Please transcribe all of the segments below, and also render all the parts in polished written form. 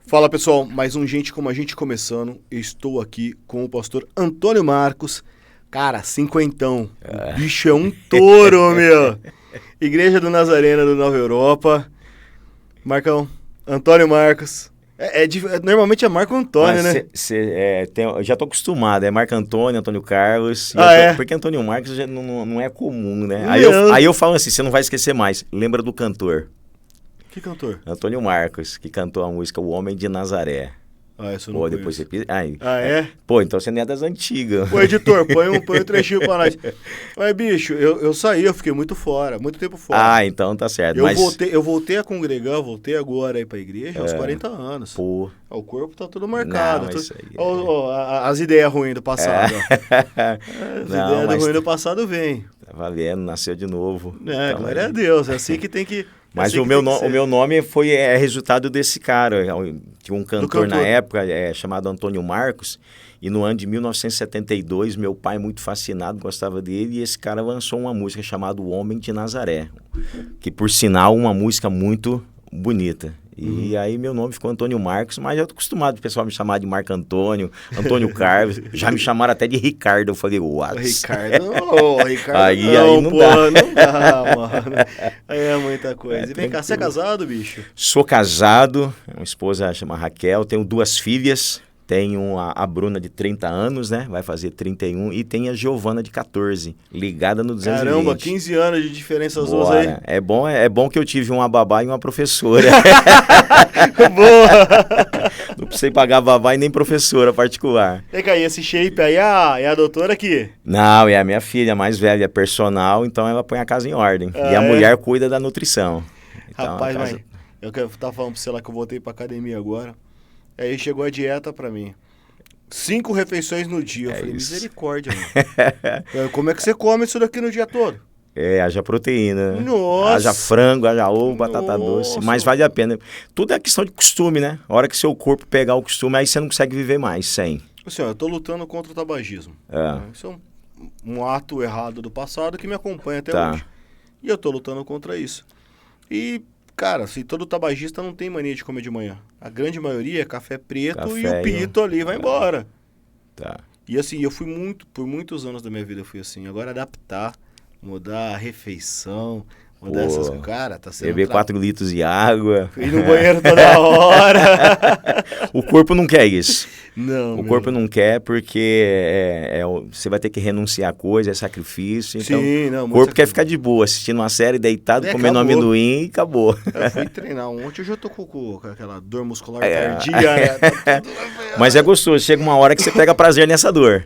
Fala pessoal, mais um Gente Como a Gente começando. Eu estou aqui com o pastor Antônio Marcos. Cara, cinquentão. O bicho é um touro, meu. Igreja do Nazareno do Nova Europa. Marcão, Antônio Marcos. Normalmente é Marco Antônio, né? Eu já tô acostumado, é Marco Antônio, Antônio Carlos. Porque Antônio Marcos já não é comum, né? Aí eu falo assim, você não vai esquecer mais. Lembra do cantor. Que cantor? Antônio Marcos, que cantou a música O Homem de Nazaré. Isso eu não conheço. Depois você... é? Pô, então você não é das antigas. Pô, editor, põe um trechinho pra nós. Mas, bicho, eu saí, eu fiquei muito tempo fora. Então tá certo. Eu voltei a congregar, voltei agora aí pra igreja aos 40 anos. Pô. O corpo tá tudo marcado. Não, isso aí as ideias ruins do passado. As ideias ruins do passado vêm. Tá valendo, nasceu de novo. Glória a Deus, é assim que tem que... Mas o meu nome é resultado desse cara. Tinha um cantor na época chamado Antônio Marcos. E no ano de 1972, meu pai, muito fascinado, gostava dele. E esse cara lançou uma música chamada O Homem de Nazaré. Que, por sinal, uma música muito bonita. E aí meu nome ficou Antônio Marcos, mas eu tô acostumado o pessoal me chamar de Marco Antônio, Antônio Carlos, já me chamaram até de Ricardo, eu falei, what? Ricardo aí não pô, dá. Não dá, mano. Aí é muita coisa. E vem cá, você é casado, bicho? Sou casado, uma esposa chama Raquel, tenho 2 filhas. Tenho a Bruna de 30 anos, né? Vai fazer 31. E tem a Giovana de 14, ligada no 220. Caramba, 15 anos de diferença as duas aí. É bom que eu tive uma babá e uma professora. Boa! Não precisei pagar babá e nem professora particular. Vem cá, e esse shape aí é a doutora aqui? Não, é a minha filha mais velha, é personal, então ela põe a casa em ordem. E a mulher cuida da nutrição. Então, rapaz, mas eu tava falando pra você lá que eu voltei pra academia agora. Aí chegou a dieta pra mim. 5 refeições no dia. Eu falei, isso. Misericórdia, mano. Como é que você come isso daqui no dia todo? Haja proteína. Nossa. Haja frango, haja ovo, batata doce. Mas vale a pena. Tudo é questão de costume, né? A hora que seu corpo pegar o costume, aí você não consegue viver mais sem. Assim, eu tô lutando contra o tabagismo. Isso é um ato errado do passado que me acompanha até hoje. E eu tô lutando contra isso. E... cara, assim, todo tabagista não tem mania de comer de manhã. A grande maioria é café preto e o pito ali vai embora. Tá. E assim, por muitos anos da minha vida eu fui assim. Agora adaptar, mudar a refeição, mudar essas coisas. Cara, tá sendo... beber 4 litros de água. Ir no banheiro toda hora. O corpo não quer isso. Não, o corpo não quer porque você vai ter que renunciar a coisa, é sacrifício. Então, sim, não, o corpo quer ficar de boa, assistindo uma série, deitado, comendo amendoim e acabou. Eu fui treinar ontem, hoje eu tô com aquela dor muscular tardia, né? Mas é gostoso, chega uma hora que você pega prazer nessa dor.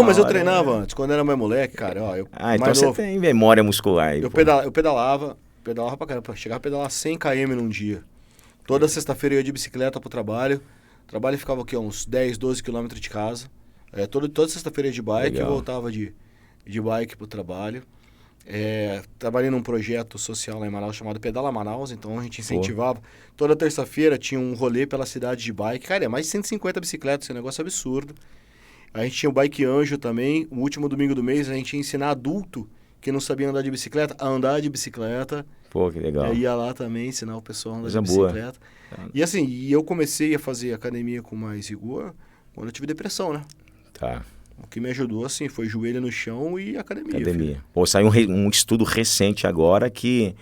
Mas eu treinava antes, quando era mais moleque, cara. Então você tem memória muscular. Eu pedalava pra caramba, chegava a pedalar 100 km num dia. Toda sexta-feira eu ia de bicicleta pro trabalho. O trabalho ficava aqui, uns 10, 12 quilômetros de casa. Toda sexta-feira eu ia de bike, eu voltava de bike pro trabalho. Trabalhei num projeto social lá em Manaus chamado Pedala Manaus, então a gente incentivava. Toda terça-feira tinha um rolê pela cidade de bike. Cara, mais de 150 bicicletas, esse é um negócio absurdo. A gente tinha o Bike Anjo também. O último domingo do mês a gente ia ensinar adulto que não sabia andar de bicicleta a andar de bicicleta. Pô, que legal. Eu ia lá também ensinar o pessoal a andar de bicicleta. E assim, eu comecei a fazer academia com mais rigor quando eu tive depressão, né? Tá. O que me ajudou, assim, foi joelho no chão e academia. Pô, saiu um estudo recente agora que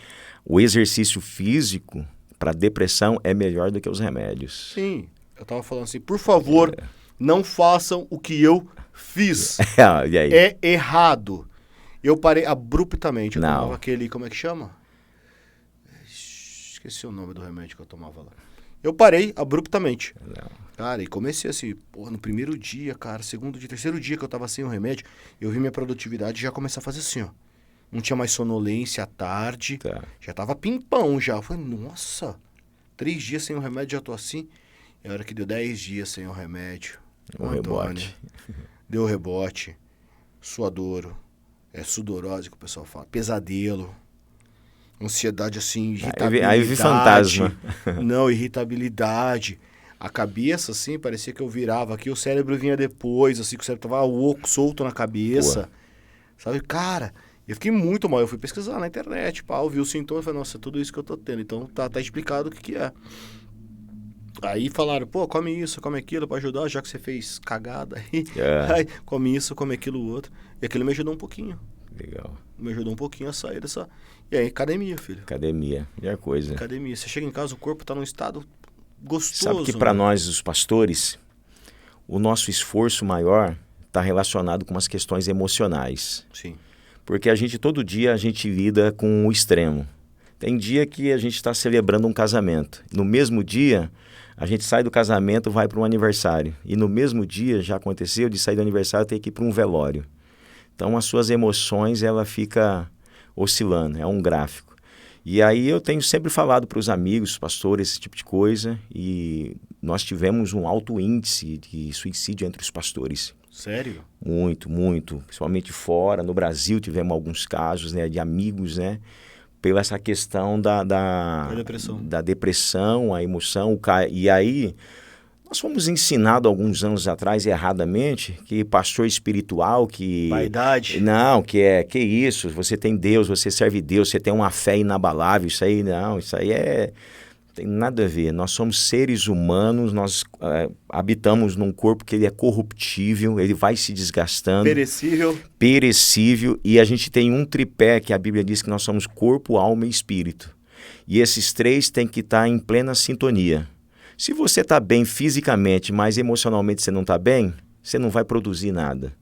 o exercício físico para depressão é melhor do que os remédios. Sim. Eu tava falando assim, por favor, não façam o que eu fiz. E aí? É errado. Eu parei abruptamente. Eu não. tomava aquele, como é que chama? Esqueci o nome do remédio que eu tomava lá. Eu parei abruptamente. Não. Cara, e comecei assim, no primeiro dia, cara, segundo dia, terceiro dia que eu tava sem o remédio, eu vi minha produtividade já começar a fazer assim, ó. Não tinha mais sonolência à tarde. Tá. Já tava pimpão já. Eu falei, nossa, 3 dias sem o remédio já tô assim. E a hora que deu 10 dias sem o remédio. O rebote. Deu rebote. Suadouro. Sudorose que o pessoal fala. Pesadelo. Ansiedade assim, irritabilidade. Aí vi fantasma. Não, irritabilidade. A cabeça, assim, parecia que eu virava aqui, o cérebro vinha depois, assim, que o cérebro tava oco, solto na cabeça. Sabe, cara, eu fiquei muito mal. Eu fui pesquisar na internet, vi o sintoma e falei, nossa, é tudo isso que eu tô tendo. Então tá explicado o que é. Aí falaram, pô, come isso, come aquilo pra ajudar, já que você fez cagada aí. É. Aí, come isso, come aquilo outro. E aquilo me ajudou um pouquinho. Legal. Me ajudou um pouquinho a sair dessa... E aí, academia, filho. Academia, melhor coisa. Academia. Você chega em casa, o corpo tá num estado gostoso. Sabe que para nós, os pastores, o nosso esforço maior está relacionado com as questões emocionais. Sim. Porque todo dia a gente lida com o extremo. Tem dia que a gente está celebrando um casamento. No mesmo dia, a gente sai do casamento e vai para um aniversário. E no mesmo dia, já aconteceu de sair do aniversário e ter que ir para um velório. Então, as suas emoções, ela fica oscilando, é um gráfico. E aí eu tenho sempre falado para os amigos, pastores, esse tipo de coisa, e nós tivemos um alto índice de suicídio entre os pastores. Sério? Muito, muito. Principalmente fora, no Brasil tivemos alguns casos, né, de amigos, né, pela essa questão da depressão, a emoção. E aí, nós fomos ensinados alguns anos atrás, erradamente, que pastor espiritual, que... Vaidade. Não, que isso, você tem Deus, você serve Deus, você tem uma fé inabalável, isso aí não, isso aí não tem nada a ver. Nós somos seres humanos, nós habitamos num corpo que ele é corruptível, ele vai se desgastando. Perecível, e a gente tem um tripé que a Bíblia diz que nós somos corpo, alma e espírito. E esses três têm que estar em plena sintonia. Se você está bem fisicamente, mas emocionalmente você não está bem, você não vai produzir nada.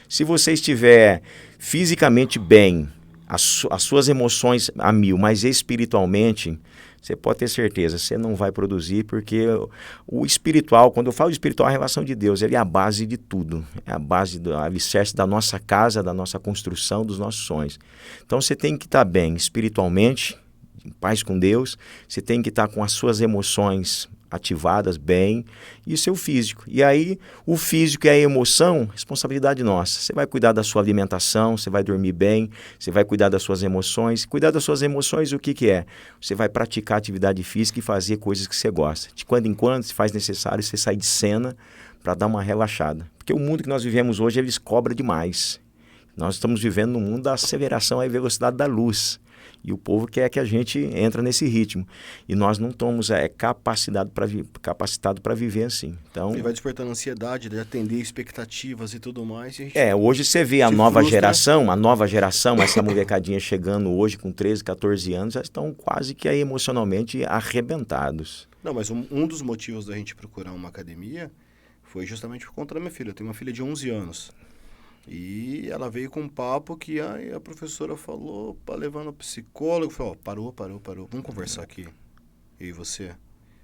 Se você estiver fisicamente bem, as suas emoções a mil, mas espiritualmente, você pode ter certeza, você não vai produzir, porque o espiritual, quando eu falo de espiritual, a relação de Deus, ele é a base de tudo. É a base do alicerce da nossa casa, da nossa construção, dos nossos sonhos. Então você tem que estar bem espiritualmente, em paz com Deus, você tem que estar com as suas emoções ativadas bem, e o seu físico. E aí, o físico e a emoção, responsabilidade nossa. Você vai cuidar da sua alimentação, você vai dormir bem, você vai cuidar das suas emoções. Cuidar das suas emoções, o que é? Você vai praticar atividade física e fazer coisas que você gosta. De quando em quando, se faz necessário, você sai de cena para dar uma relaxada. Porque o mundo que nós vivemos hoje, eles cobram demais. Nós estamos vivendo num mundo da aceleração e velocidade da luz. E o povo quer que a gente entre nesse ritmo. E nós não estamos capacitados para viver assim. Então, ele vai despertando ansiedade de atender expectativas e tudo mais. E hoje você vê a nova geração, essa molecadinha chegando hoje com 13, 14 anos, já estão quase que emocionalmente arrebentados. Não, mas um dos motivos da gente procurar uma academia foi justamente por conta da minha filha. Eu tenho uma filha de 11 anos. E ela veio com um papo que a professora falou para levar no psicólogo. Falou, parou. Vamos conversar aqui, eu e você.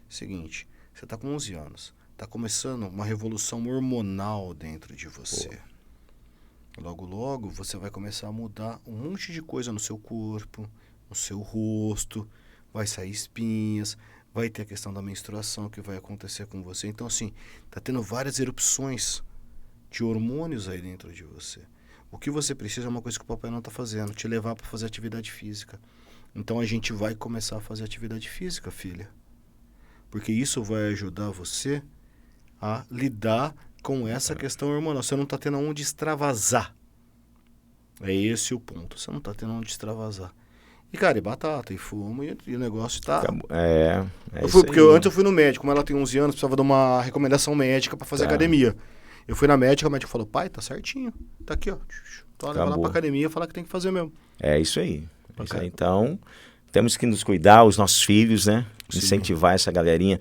Seguinte, você tá com 11 anos. Tá começando uma revolução hormonal dentro de você. Logo, logo, você vai começar a mudar um monte de coisa no seu corpo, no seu rosto. Vai sair espinhas, vai ter a questão da menstruação que vai acontecer com você. Então, assim, tá tendo várias erupções de hormônios aí dentro de você. O que você precisa é uma coisa que o papai não está fazendo, te levar para fazer atividade física. Então a gente vai começar a fazer atividade física, filha. Porque isso vai ajudar você a lidar com essa questão hormonal. Você não está tendo onde extravasar. É esse o ponto. Você não está tendo onde extravasar. E, cara, e batata, e fumo, e o negócio tá... Porque antes eu fui no médico, como ela tem 11 anos, precisava de uma recomendação médica para fazer academia. Eu fui na médica, o médico falou, pai, tá certinho. Tá aqui, ó. Então leva lá pra academia e falar que tem que fazer mesmo. É isso aí. Então, temos que nos cuidar, os nossos filhos, né? Sim. Incentivar essa galerinha.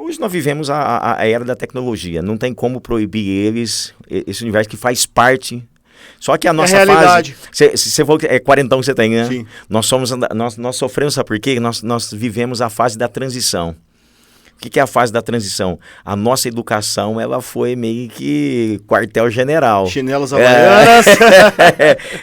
Hoje nós vivemos a era da tecnologia. Não tem como proibir eles, esse universo que faz parte. Só que a nossa fase... Você falou que é 40 que você tem, né? Sim. Nós sofremos, sabe por quê? Nós vivemos a fase da transição. O que é a fase da transição? A nossa educação, ela foi meio que quartel-general. Chinelos havaianas.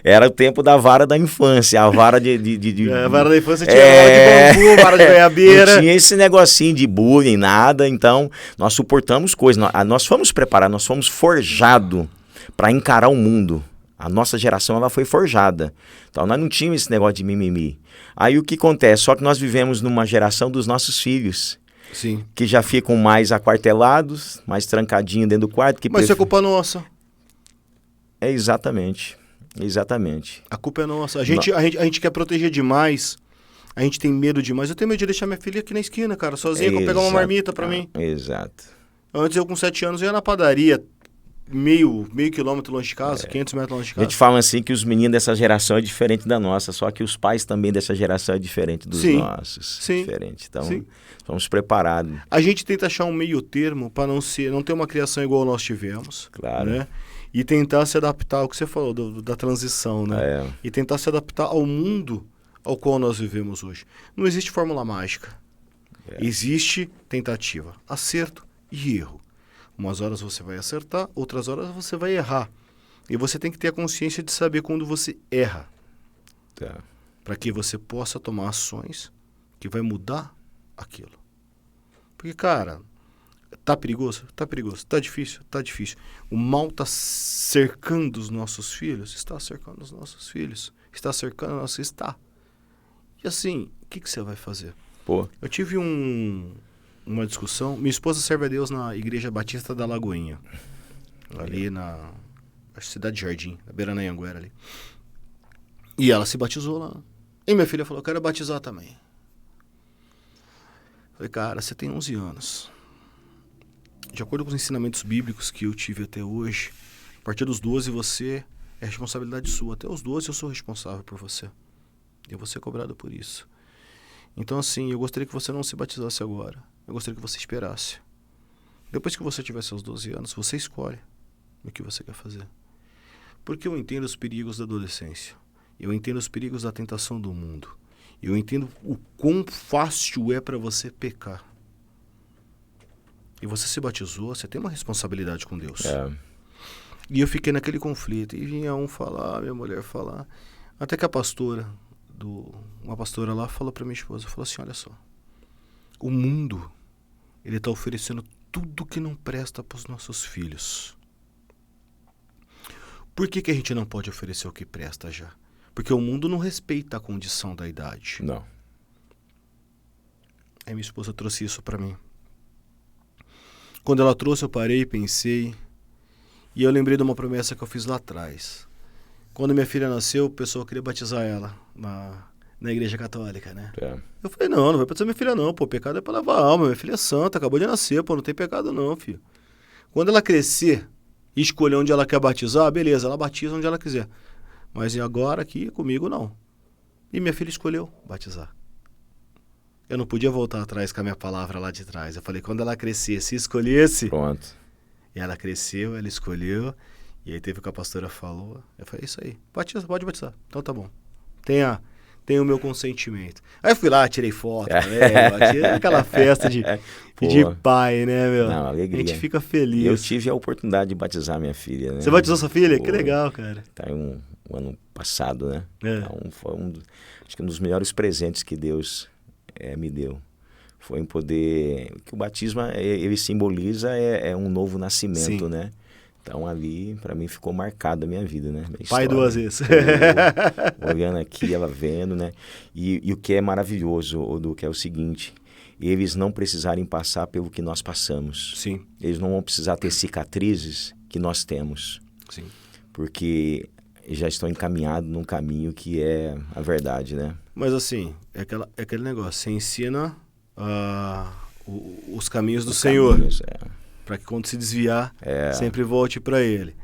Era o tempo da vara da infância, a vara a vara da infância tinha vara de bambu, vara de goiabeira. Não tinha esse negocinho de bullying, nada. Então, nós suportamos coisas. Nós fomos preparados, nós fomos forjados para encarar o mundo. A nossa geração, ela foi forjada. Então, nós não tínhamos esse negócio de mimimi. Aí, o que acontece? Só que nós vivemos numa geração dos nossos filhos. Sim. Que já ficam mais aquartelados, mais trancadinhos dentro do quarto. Mas isso é culpa nossa. Exatamente. A culpa é nossa. A gente quer proteger demais. A gente tem medo demais. Eu tenho medo de deixar minha filha aqui na esquina, cara, sozinha, pra pegar uma marmita pra mim. Exato. Antes eu com 7 anos eu ia na padaria, meio quilômetro longe de casa, 500 metros longe de A casa. gente fala assim que os meninos dessa geração é diferente da nossa, só que os pais também dessa geração é diferente dos nossos. Sim. Diferente. Então, Sim. vamos preparados. A gente tenta achar um meio termo para não ter uma criação igual nós tivemos. Claro. Né? E tentar se adaptar ao que você falou, da transição, né? E tentar se adaptar ao mundo ao qual nós vivemos hoje. Não existe fórmula mágica. Existe tentativa, acerto e erro. Umas horas você vai acertar, outras horas você vai errar. E você tem que ter a consciência de saber quando você erra. Tá. Para que você possa tomar ações que vai mudar aquilo. Porque, cara, tá perigoso? Tá perigoso. Tá difícil? Tá difícil. O mal tá cercando os nossos filhos? Está cercando os nossos filhos. Está cercando o nosso... Está. E assim, o que você vai fazer? Pô. Eu tive uma discussão. Minha esposa serve a Deus na Igreja Batista da Lagoinha. Ali na Cidade Jardim, na beira da Anhanguera ali. E ela se batizou lá. E minha filha falou, eu quero batizar também. Falei, cara, você tem 11 anos. De acordo com os ensinamentos bíblicos que eu tive até hoje, a partir dos 12 você é responsabilidade sua. Até os 12 eu sou responsável por você. Eu vou ser cobrado por isso. Então, assim, eu gostaria que você não se batizasse agora. Eu gostaria que você esperasse. Depois que você tiver seus 12 anos, você escolhe o que você quer fazer. Porque eu entendo os perigos da adolescência. Eu entendo os perigos da tentação do mundo. Eu entendo o quão fácil é para você pecar. E você se batizou, você tem uma responsabilidade com Deus. E eu fiquei naquele conflito. E vinha um falar, minha mulher falar. Até que uma pastora lá falou para minha esposa, falou assim, olha só. O mundo, ele está oferecendo tudo que não presta para os nossos filhos. Por que a gente não pode oferecer o que presta já? Porque o mundo não respeita a condição da idade. Não. Aí minha esposa trouxe isso para mim. Quando ela trouxe, eu parei, pensei. E eu lembrei de uma promessa que eu fiz lá atrás. Quando minha filha nasceu, o pessoal queria batizar ela na igreja católica, né? Eu falei, não vai batizar minha filha não, pô. Pecado é pra lavar a alma. Minha filha é santa, acabou de nascer, pô. Não tem pecado não, filho. Quando ela crescer e escolher onde ela quer batizar, beleza, ela batiza onde ela quiser. Mas agora aqui, comigo, não. E minha filha escolheu batizar. Eu não podia voltar atrás com a minha palavra lá de trás. Eu falei, quando ela crescesse e escolhesse... Pronto. E ela cresceu, ela escolheu. E aí teve o que a pastora falou. Eu falei, isso aí, batiza, pode batizar. Então tá bom. Tem o meu consentimento. Aí eu fui lá, tirei foto, né? Aquela festa de pai, né, meu? Não, alegria. A gente fica feliz. Eu tive a oportunidade de batizar minha filha, né? Você batizou sua filha? Que legal, cara. Tá aí um ano passado, né? Então, foi acho que um dos melhores presentes que Deus me deu. Foi em poder... Que o batismo, ele simboliza um novo nascimento, Sim. né? Então, ali, para mim, ficou marcada a minha vida, né? Minha pai duas vezes. Olhando aqui, ela vendo, né? E o que é maravilhoso, Odu, que é o seguinte... Eles não precisarem passar pelo que nós passamos. Sim. Eles não vão precisar ter cicatrizes que nós temos. Sim. Porque já estão encaminhados num caminho que é a verdade, né? Mas assim, é aquele negócio, você ensina os caminhos do Senhor. Para que quando se desviar, sempre volte para Ele.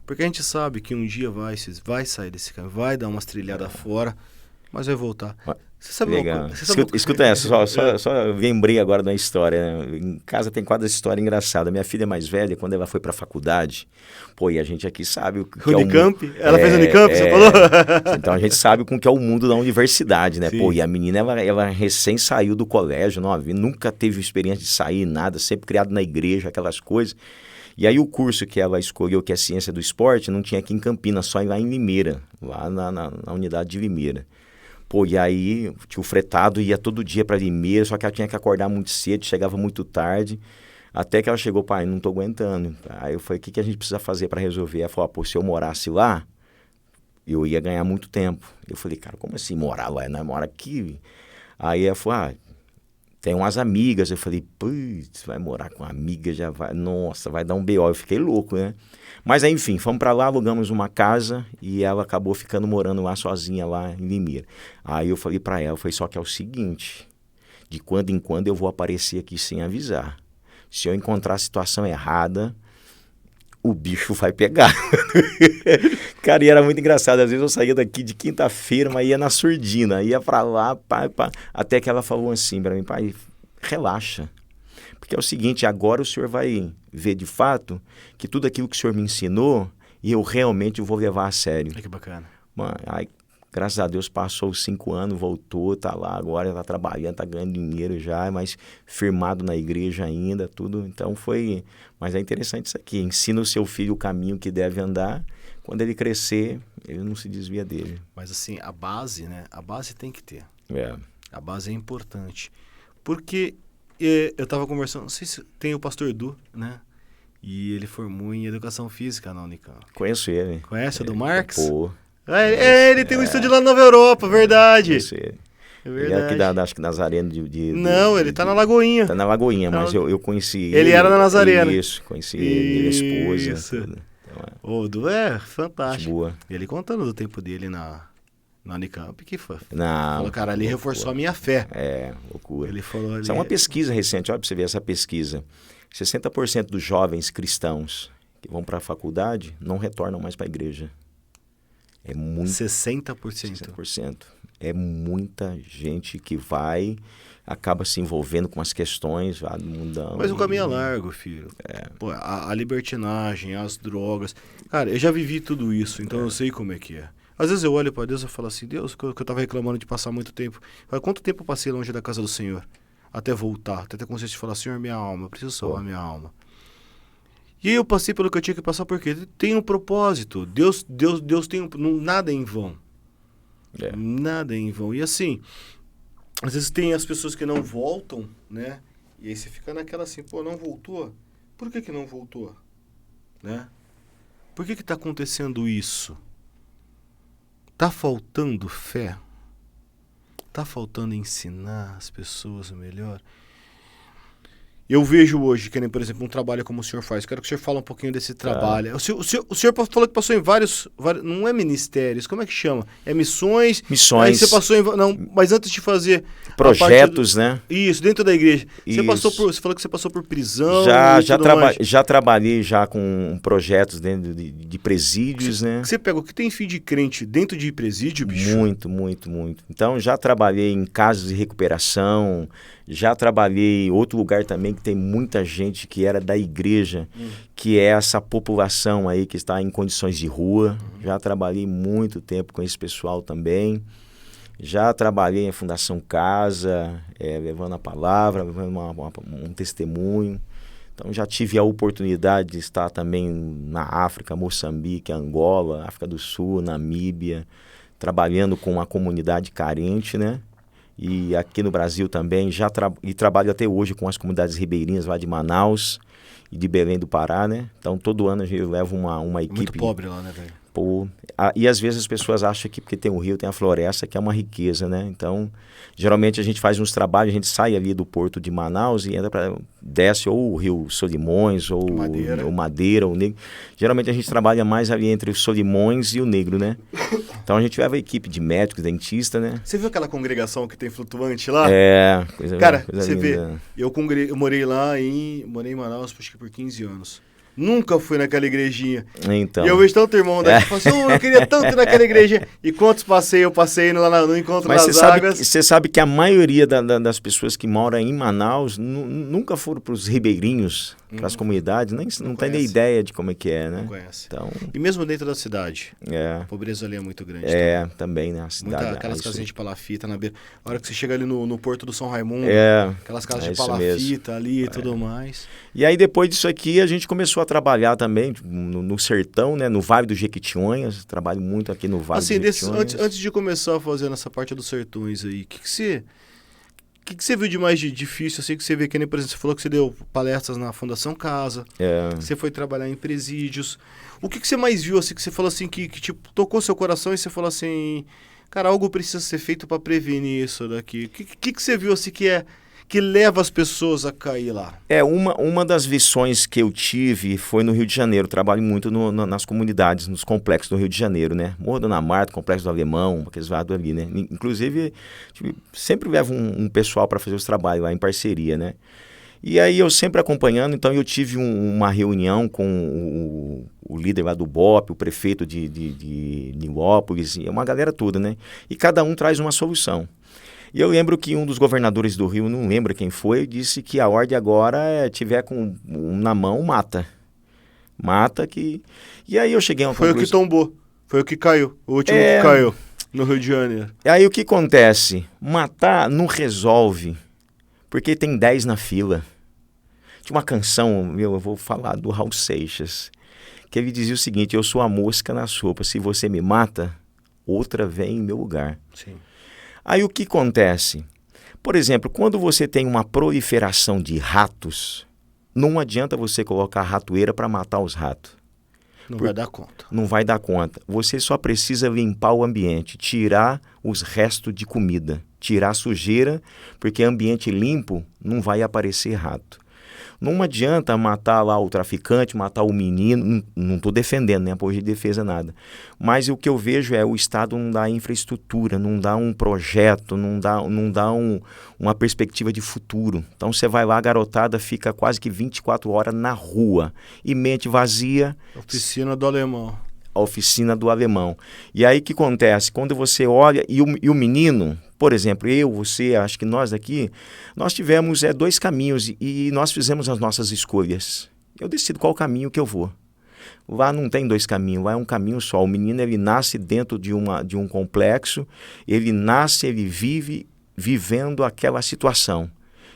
Porque a gente sabe que um dia vai sair desse caminho, vai dar umas trilhadas fora, mas vai voltar. Você sabe Legal. Escuta essa, só lembrei agora de uma história, né? Em casa tem quadra história engraçada. Minha filha mais velha, quando ela foi pra faculdade, e a gente aqui sabe o que Unicamp? É o mundo. Ela fez Unicamp, você falou? Então a gente sabe com que é o mundo da universidade, né? Sim. E a menina, ela recém saiu do colégio, nunca teve experiência de sair, nada, sempre criado na igreja, aquelas coisas. E aí o curso que ela escolheu, que é Ciência do Esporte, não tinha aqui em Campinas, só lá em Limeira, lá na unidade de Limeira. E aí o fretado ia todo dia para Limeira, só que ela tinha que acordar muito cedo, chegava muito tarde, até que ela chegou, pai, não tô aguentando. Aí eu falei, o que a gente precisa fazer para resolver? Ela falou, se eu morasse lá, eu ia ganhar muito tempo. Eu falei, cara, como assim morar lá? Não mora aqui? Aí ela falou, Tem umas amigas, eu falei, putz, vai morar com uma amiga, já vai, nossa, vai dar um BO, eu fiquei louco, né? Mas aí, enfim, fomos para lá, alugamos uma casa e ela acabou ficando morando lá sozinha, lá em Limeira. Aí eu falei para ela, só que é o seguinte, de quando em quando eu vou aparecer aqui sem avisar. Se eu encontrar a situação errada, o bicho vai pegar. Cara, e era muito engraçado. Às vezes eu saía daqui de quinta-feira, mas ia na surdina, ia pra lá, pá. Até que ela falou assim pra mim, pai, relaxa. Porque é o seguinte, agora o senhor vai ver de fato que tudo aquilo que o senhor me ensinou, eu realmente vou levar a sério. Que bacana. Mano, aí, graças a Deus, passou os 5 anos, voltou, tá lá agora, tá trabalhando, tá ganhando dinheiro já, mas firmado na igreja ainda, tudo. Então foi... Mas é interessante isso aqui, ensina o seu filho o caminho que deve andar, quando ele crescer, ele não se desvia dele. Mas assim, a base, né? A base tem que ter. É. A base é importante. Porque eu tava conversando, não sei se tem o pastor Edu, né? E ele formou em Educação Física na Unicamp. Conheço ele. Conhece o do Marx? Pô. Ele tem um estúdio lá na Nova Europa, verdade. Conheço ele. É Ele é aqui acho que Nazareno Não, ele tá na Lagoinha. Tá na Lagoinha, mas eu conheci ele. Ele era na Nazareno. Isso, conheci ele, a esposa. Isso. Tudo. Então, O Edu é fantástico. boa. Ele contando do tempo dele na Unicamp, que foi. Não. Falou, cara, ali reforçou a minha fé. É, loucura. Ele falou ali. Isso é uma pesquisa recente, olha pra você ver essa pesquisa. 60% dos jovens cristãos que vão para a faculdade não retornam mais para a igreja. É muito... 60%. 60%. É muita gente que acaba se envolvendo com as questões, vai mudando. Mas o caminho é largo, filho. Pô, a libertinagem, as drogas. Cara, eu já vivi tudo isso, então eu sei como é que é. Às vezes eu olho para Deus e falo assim, Deus, que eu tava reclamando de passar muito tempo. Quanto tempo eu passei longe da casa do Senhor? Até voltar, até ter consciência de falar, Senhor, minha alma, eu preciso salvar minha alma. E aí eu passei pelo que eu tinha que passar porque tem um propósito. Deus tem nada é em vão. Nada é em vão. E assim, às vezes tem as pessoas que não voltam, né? E aí você fica naquela assim, pô, não voltou? Por que não voltou? Né? Por que tá acontecendo isso? Tá faltando fé? Tá faltando ensinar as pessoas o melhor? Eu vejo hoje, que nem, por exemplo, um trabalho como o senhor faz. Quero que o senhor fale um pouquinho desse trabalho. O senhor falou que passou em vários... Não é ministérios, como é que chama? É missões? Missões. Aí você passou em... Não, mas antes de fazer... Projetos, né? Isso, dentro da igreja. Isso. Você falou que você passou por prisão Já trabalhei já com projetos dentro de presídios, né? Você pega o que tem filho de crente dentro de presídio, bicho? Muito, muito, muito. Então, já trabalhei em casas de recuperação, já trabalhei em outro lugar também que tem muita gente que era da igreja, que é essa população aí que está em condições de rua. Já trabalhei muito tempo com esse pessoal também. Já trabalhei em Fundação Casa, levando a palavra, levando um testemunho. Então, já tive a oportunidade de estar também na África, Moçambique, Angola, África do Sul, Namíbia, trabalhando com uma comunidade carente, né? E aqui no Brasil também, trabalho até hoje com as comunidades ribeirinhas lá de Manaus e de Belém do Pará, né? Então, todo ano a gente leva uma equipe... Muito pobre lá, né, velho? E às vezes as pessoas acham que porque tem o rio, tem a floresta, que é uma riqueza, né? Então, geralmente a gente faz uns trabalhos, a gente sai ali do porto de Manaus e desce ou o rio Solimões, ou o Madeira, ou o Negro. Geralmente a gente trabalha mais ali entre os Solimões e o Negro, né? Então a gente leva a equipe de médicos, dentista, né? Você viu aquela congregação que tem flutuante lá? Coisa Cara, coisa você linda. vê, eu morei morei em Manaus, acho que por 15 anos. Nunca fui naquela igrejinha. Então. E eu vejo tanto irmão daqui que fala assim, eu queria tanto ir naquela igreja. E quantos eu passei lá no Encontro Mas das Águas. Você sabe que a maioria das pessoas que moram em Manaus nunca foram para os ribeirinhos, para as comunidades, não tem nem ideia de como é que é, né? Não conhece. Então, E mesmo dentro da cidade, a pobreza ali é muito grande. Também, né? A cidade, aquelas casinhas de palafita na beira. A hora que você chega ali no Porto do São Raimundo, aquelas casas de palafita ali e tudo mais. E aí depois disso aqui a gente começou a trabalhar também no sertão, né? No Vale do Jequitinhonha, trabalho muito aqui no Vale do Jequitinhonha. Antes de começar a fazer nessa parte dos sertões aí, o que você viu de mais difícil, assim, que você vê, que nem, por exemplo, você falou que você deu palestras na Fundação Casa, você foi trabalhar em presídios. O que você mais viu, assim, que você falou assim, que tipo, tocou seu coração e você falou assim, cara, algo precisa ser feito para prevenir isso daqui. O que você viu, assim, que que leva as pessoas a cair lá? Uma das visões que eu tive foi no Rio de Janeiro. Trabalho muito nas comunidades, nos complexos do Rio de Janeiro, né? Morro Dona Marta, Complexo do Alemão, aqueles lados ali, né? Inclusive, sempre levo um pessoal para fazer os trabalhos lá em parceria, né? E aí eu sempre acompanhando, então eu tive uma reunião com o líder lá do BOP, o prefeito de Nilópolis, uma galera toda, né? E cada um traz uma solução. E eu lembro que um dos governadores do Rio, não lembro quem foi, disse que a ordem agora tiver com na mão, mata. Mata que... E aí eu cheguei a uma conclusão. Foi o que tombou, foi o que caiu, o último que caiu no Rio de Janeiro. E aí o que acontece? Matar não resolve, porque tem 10 na fila. Tinha uma canção, eu vou falar do Raul Seixas, que ele dizia o seguinte: eu sou a mosca na sopa, se você me mata, outra vem em meu lugar. Sim. Aí o que acontece? Por exemplo, quando você tem uma proliferação de ratos, não adianta você colocar ratoeira para matar os ratos. Não vai dar conta. Não vai dar conta. Você só precisa limpar o ambiente, tirar os restos de comida, tirar a sujeira, porque ambiente limpo não vai aparecer rato. Não adianta matar lá o traficante, matar o menino, não estou defendendo, nem apoio de defesa, nada. Mas o que eu vejo é o Estado não dá infraestrutura, não dá um projeto, não dá uma perspectiva de futuro. Então você vai lá, a garotada fica quase que 24 horas na rua e mente vazia. Oficina do Alemão. A oficina do Alemão. E aí o que acontece? Quando você olha, e o menino, por exemplo, eu, você, acho que nós aqui, nós tivemos 2 caminhos e nós fizemos as nossas escolhas. Eu decido qual caminho que eu vou. Lá não tem 2 caminhos, lá é um caminho só. O menino, ele nasce dentro de um complexo, ele nasce, ele vive vivendo aquela situação.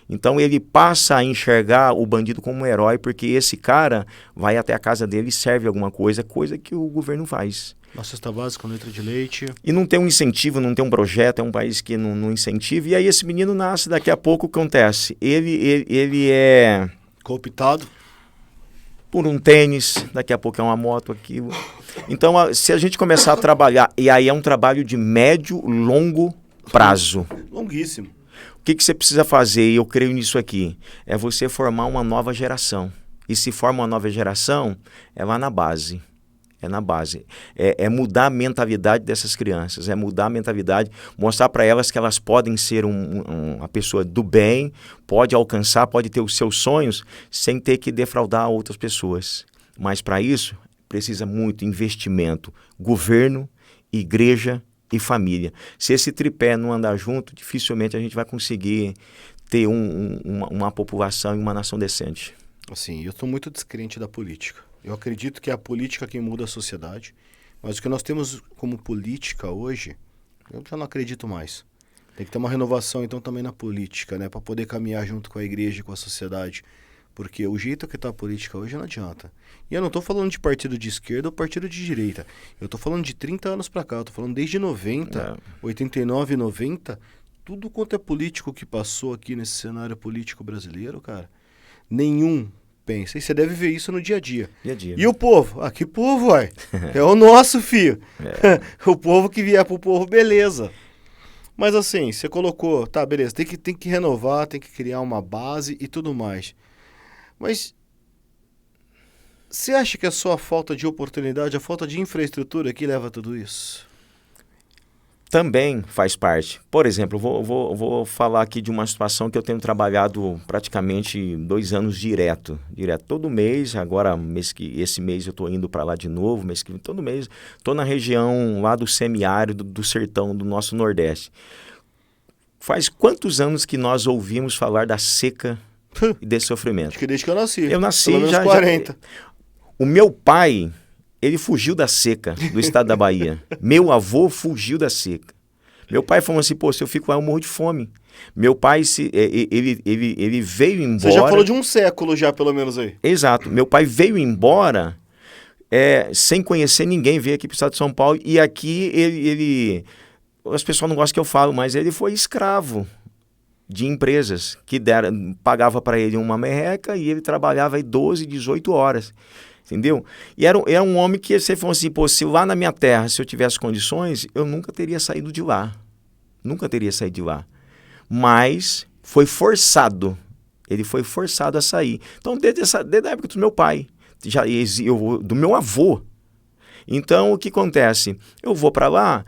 Então ele passa a enxergar o bandido como um herói, porque esse cara vai até a casa dele e serve alguma coisa que o governo faz. Uma cesta básica, um litro de leite. E não tem um incentivo, não tem um projeto, é um país que não incentiva. E aí esse menino nasce, daqui a pouco o que acontece? Ele é... cooptado. Por um tênis, daqui a pouco é uma moto, aquilo. Então, se a gente começar a trabalhar, e aí é um trabalho de médio, longo prazo. Longuíssimo. O que você precisa fazer, e eu creio nisso aqui, é você formar uma nova geração. E se forma uma nova geração, é lá na base. É na base. É mudar a mentalidade dessas crianças, é mudar a mentalidade, mostrar para elas que elas podem ser uma pessoa do bem, pode alcançar, pode ter os seus sonhos, sem ter que defraudar outras pessoas. Mas para isso, precisa muito investimento, governo, igreja e família. Se esse tripé não andar junto, dificilmente a gente vai conseguir ter uma população e uma nação decente. Assim, eu estou muito descrente da política. Eu acredito que é a política quem muda a sociedade, mas o que nós temos como política hoje, eu já não acredito mais. Tem que ter uma renovação, então, também na política, né? Para poder caminhar junto com a igreja e com a sociedade. Porque o jeito que está a política hoje não adianta. E eu não estou falando de partido de esquerda ou partido de direita. Eu estou falando de 30 anos para cá. Eu estou falando desde 90, 89 e 90. Tudo quanto é político que passou aqui nesse cenário político brasileiro, cara, nenhum pensa. E você deve ver isso no dia a dia. Dia a dia, e o povo? Que povo, uai? É o nosso, filho. O povo que vier pro povo, beleza. Mas assim, você colocou, tá, beleza, tem que renovar, tem que criar uma base e tudo mais. Mas você acha que é só a falta de oportunidade, a falta de infraestrutura que leva a tudo isso? Também faz parte. Por exemplo, vou falar aqui de uma situação que eu tenho trabalhado praticamente 2 anos direto. Todo mês, agora esse mês eu estou indo para lá de novo, todo mês estou na região lá do semiárido, do sertão, do nosso Nordeste. Faz quantos anos que nós ouvimos falar da seca e desse sofrimento? Acho que desde que eu nasci. Eu nasci pelo menos 40. O meu pai, ele fugiu da seca do estado da Bahia. Meu avô fugiu da seca. Meu pai falou assim, se eu fico lá, eu morro de fome. Meu pai, ele veio embora... Você já falou de um século já, pelo menos aí. Exato. Meu pai veio embora sem conhecer ninguém, veio aqui para o estado de São Paulo. E aqui as pessoas não gostam que eu falo, mas ele foi escravo de empresas que pagava para ele uma merreca e ele trabalhava aí 12, 18 horas. Entendeu? E era um homem que você falou assim, se lá na minha terra, se eu tivesse condições, eu nunca teria saído de lá. Nunca teria saído de lá. Mas foi forçado. Ele foi forçado a sair. Então, desde a época do meu pai, do meu avô. Então, o que acontece? Eu vou para lá,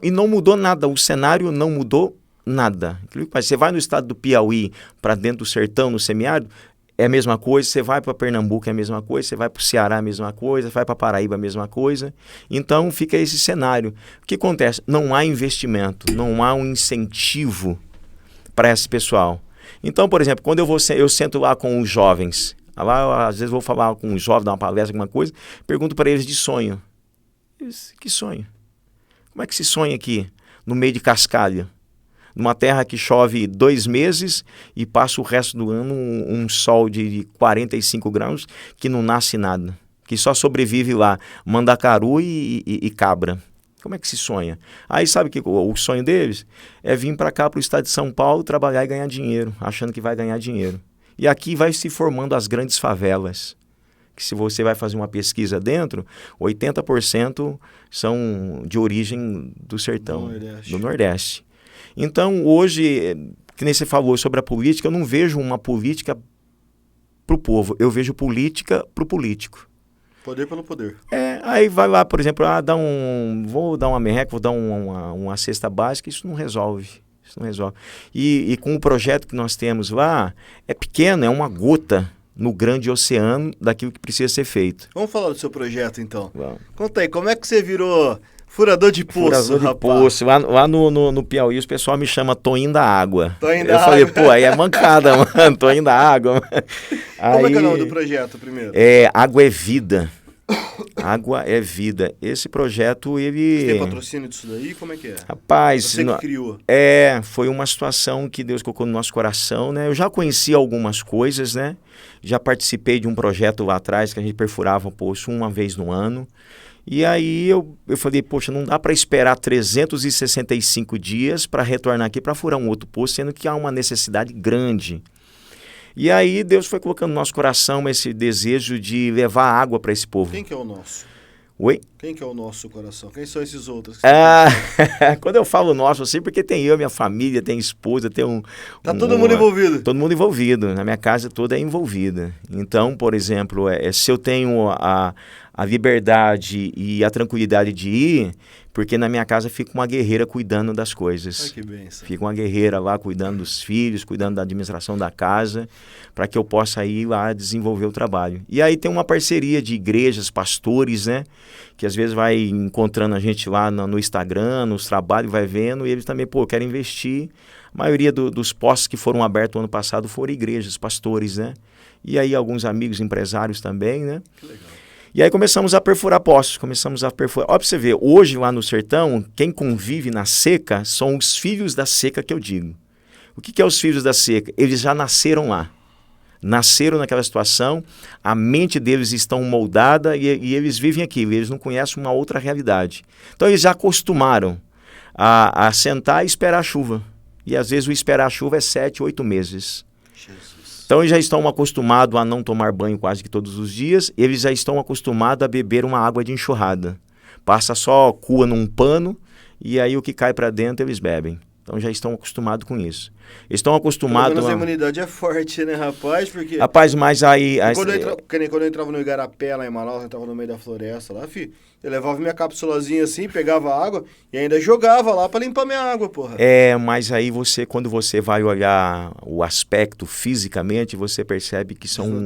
e não mudou nada, o cenário não mudou nada. Você vai no estado do Piauí, para dentro do sertão, no semiárido, é a mesma coisa. Você vai para Pernambuco, é a mesma coisa. Você vai para o Ceará, é a mesma coisa. Vai para Paraíba, é a mesma coisa. Então, fica esse cenário. O que acontece? Não há investimento, não há um incentivo para esse pessoal. Então, por exemplo, quando eu sento lá com os jovens, lá, às vezes vou falar com os jovens, dar uma palestra, alguma coisa, pergunto para eles de sonho. Que sonho? Como é que se sonha aqui, no meio de cascalho? Numa terra que chove 2 meses e passa o resto do ano um sol de 45 graus, que não nasce nada, que só sobrevive lá mandacaru e cabra. Como é que se sonha? Aí sabe que o sonho deles é vir para cá, para o estado de São Paulo, trabalhar e ganhar dinheiro, achando que vai ganhar dinheiro. E aqui vai se formando as grandes favelas, que se você vai fazer uma pesquisa dentro, 80% são de origem do sertão, do Nordeste. Então, hoje, que nem você falou sobre a política, eu não vejo uma política para o povo, eu vejo política para o político. Poder pelo poder. Aí vai lá, por exemplo, vou dar uma merreca, vou dar uma cesta básica, isso não resolve. E com o projeto que nós temos lá, é pequeno, é uma gota no grande oceano daquilo que precisa ser feito. Vamos falar do seu projeto, então. Vamos. Conta aí, como é que você virou furador de poço, rapaz? Poço. Lá no Piauí, o pessoal me chama Toinho da Água. Eu falei, pô, aí é mancada, mano, Toinho da Água. Como é que é o nome do projeto, primeiro? Água é Vida. Água é Vida. Esse projeto, ele... Você tem patrocínio disso daí? Como é que é? Rapaz... Você que criou? Foi uma situação que Deus colocou no nosso coração, né? Eu já conhecia algumas coisas, né? Já participei de um projeto lá atrás que a gente perfurava o poço uma vez no ano. E aí eu falei, poxa, não dá para esperar 365 dias para retornar aqui para furar um outro poço, sendo que há uma necessidade grande. E aí Deus foi colocando no nosso coração esse desejo de levar água para esse povo. Quem que é o nosso? Oi? Quem que é o nosso coração? Quem são esses outros? Quando eu falo nosso, assim, porque tem eu, minha família, tem esposa, tem todo mundo envolvido? Todo mundo envolvido. Na minha casa toda é envolvida. Então, por exemplo, se eu tenho a liberdade e a tranquilidade de ir, porque na minha casa fica uma guerreira cuidando das coisas. Ai, que bênção. Fica uma guerreira lá cuidando dos filhos, cuidando da administração da casa, para que eu possa ir lá desenvolver o trabalho. E aí tem uma parceria de igrejas, pastores, né? Que às vezes vai encontrando a gente lá no Instagram, nos trabalhos, vai vendo, e eles também, querem investir. A maioria dos postos que foram abertos ano passado foram igrejas, pastores, né? E aí alguns amigos empresários também, né? Que legal. E aí começamos a perfurar poços, Ó, pra você ver, hoje lá no sertão, quem convive na seca são os filhos da seca que eu digo. O que é os filhos da seca? Eles já nasceram lá. Nasceram naquela situação, a mente deles está moldada e eles vivem aquilo, eles não conhecem uma outra realidade. Então eles já acostumaram a sentar e esperar a chuva. E às vezes o esperar a chuva é 7, 8 meses. Jesus. Então eles já estão acostumados a não tomar banho quase que todos os dias, eles já estão acostumados a beber uma água de enxurrada. Passa só cua num pano e aí o que cai para dentro eles bebem. Então já estão acostumados com isso. Eles estão acostumados... Pelo menos a imunidade é forte, né, rapaz? Porque... Rapaz, mas aí... Quando eu entrava no Igarapé, lá em Manaus, eu entrava no meio da floresta lá, eu levava minha cápsulazinha assim, pegava água e ainda jogava lá pra limpar minha água, porra. Mas aí quando você vai olhar o aspecto fisicamente, você percebe que são...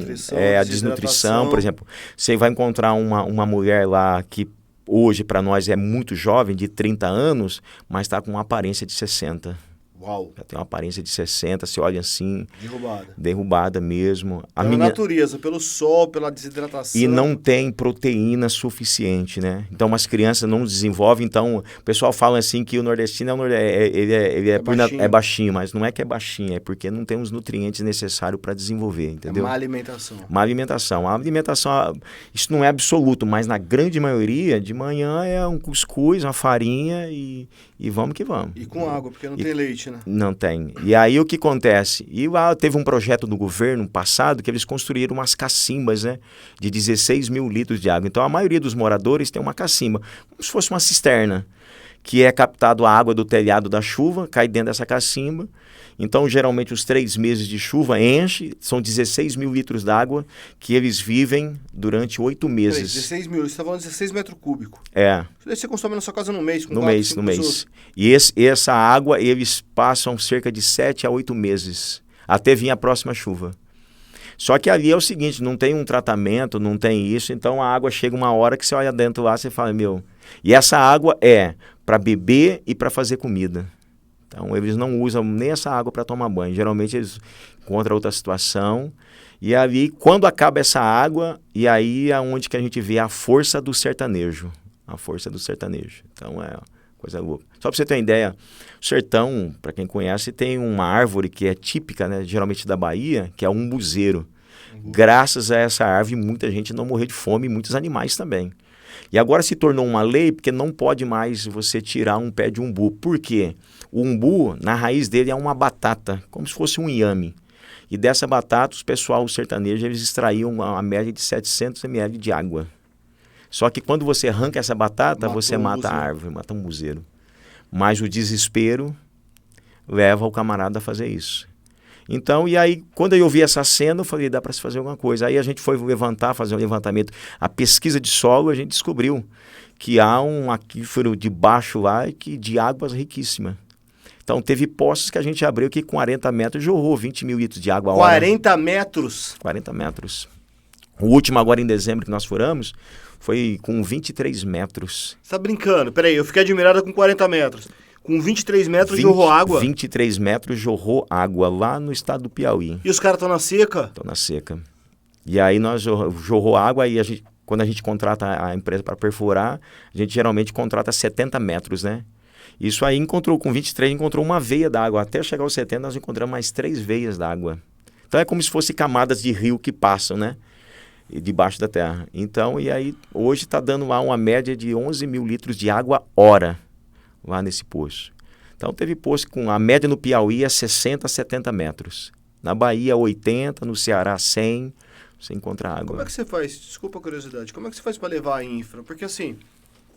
a desnutrição, por exemplo. Você vai encontrar uma mulher lá que hoje para nós é muito jovem, de 30 anos, mas está com uma aparência de 60. Uau. Já tem uma aparência de 60, você olha assim... Derrubada. Derrubada mesmo. Pela natureza, pelo sol, pela desidratação. E não tem proteína suficiente, né? Então, as crianças não desenvolvem. Então, o pessoal fala assim que o nordestino é baixinho, mas não é que é baixinho, é porque não tem os nutrientes necessários para desenvolver, entendeu? É má alimentação. Má alimentação. A alimentação, isso não é absoluto, mas na grande maioria, de manhã é um cuscuz, uma farinha e vamos que vamos. E com água, porque não tem leite, né? Não tem. E aí o que acontece? E lá teve um projeto do governo passado que eles construíram umas cacimbas, né? De 16 mil litros de água. Então a maioria dos moradores tem uma cacimba, como se fosse uma cisterna, que é captado a água do telhado da chuva, cai dentro dessa cacimba. Então, geralmente, os 3 meses de chuva enche, são 16 mil litros d'água que eles vivem durante 8 meses. Peraí, 16 mil, você está falando de 16 metros cúbicos. É. Isso daí você consome na sua casa no mês, com No 4, mês, 5 no mês. pessoas. E essa água, eles passam cerca de 7 a 8 meses, até vir a próxima chuva. Só que ali é o seguinte, não tem um tratamento, não tem isso, então a água chega uma hora que você olha dentro lá e você fala, meu... E essa água é para beber e para fazer comida. Então, eles não usam nem essa água para tomar banho. Geralmente, eles encontram outra situação. E ali, quando acaba essa água, e aí é onde que a gente vê a força do sertanejo. A força do sertanejo. Então, é coisa louca. Só para você ter uma ideia, o sertão, para quem conhece, tem uma árvore que é típica, né, geralmente da Bahia, que é o umbuzeiro. Graças a essa árvore, muita gente não morreu de fome, e muitos animais também. E agora se tornou uma lei porque não pode mais você tirar um pé de umbu. Por quê? O umbu, na raiz dele, é uma batata, como se fosse um inhame. E dessa batata, os sertanejos, eles extraíam a média de 700 ml de água. Só que quando você arranca essa batata, você mata a árvore, mata um buzeiro. Mas o desespero leva o camarada a fazer isso. Então, e aí, quando eu vi essa cena, eu falei, dá para se fazer alguma coisa. Aí a gente foi fazer um levantamento. A pesquisa de solo, a gente descobriu que há um aquífero debaixo lá de águas riquíssimas. Então, teve poços que a gente abriu que com 40 metros jorrou 20 mil litros de água a hora. 40 metros? 40 metros. O último agora em dezembro que nós furamos foi com 23 metros. Você tá brincando? Peraí, eu fiquei admirada com 40 metros. Com 23 metros jorrou água? 23 metros jorrou água lá no estado do Piauí. E os caras estão na seca? Estão na seca. E aí nós jorrou água e quando a gente contrata a empresa para perfurar, a gente geralmente contrata 70 metros, né? Isso aí com 23, encontrou uma veia d'água. Até chegar aos 70, nós encontramos mais 3 veias d'água. Então é como se fosse camadas de rio que passam, né? Debaixo da terra. Então, e aí hoje está dando lá uma média de 11 mil litros de água hora. Lá nesse poço. Então teve poço com a média no Piauí é 60 a 70 metros. Na Bahia 80, no Ceará 100, você encontra água. Como é que você faz? Desculpa a curiosidade. Como é que você faz para levar a infra? Porque assim,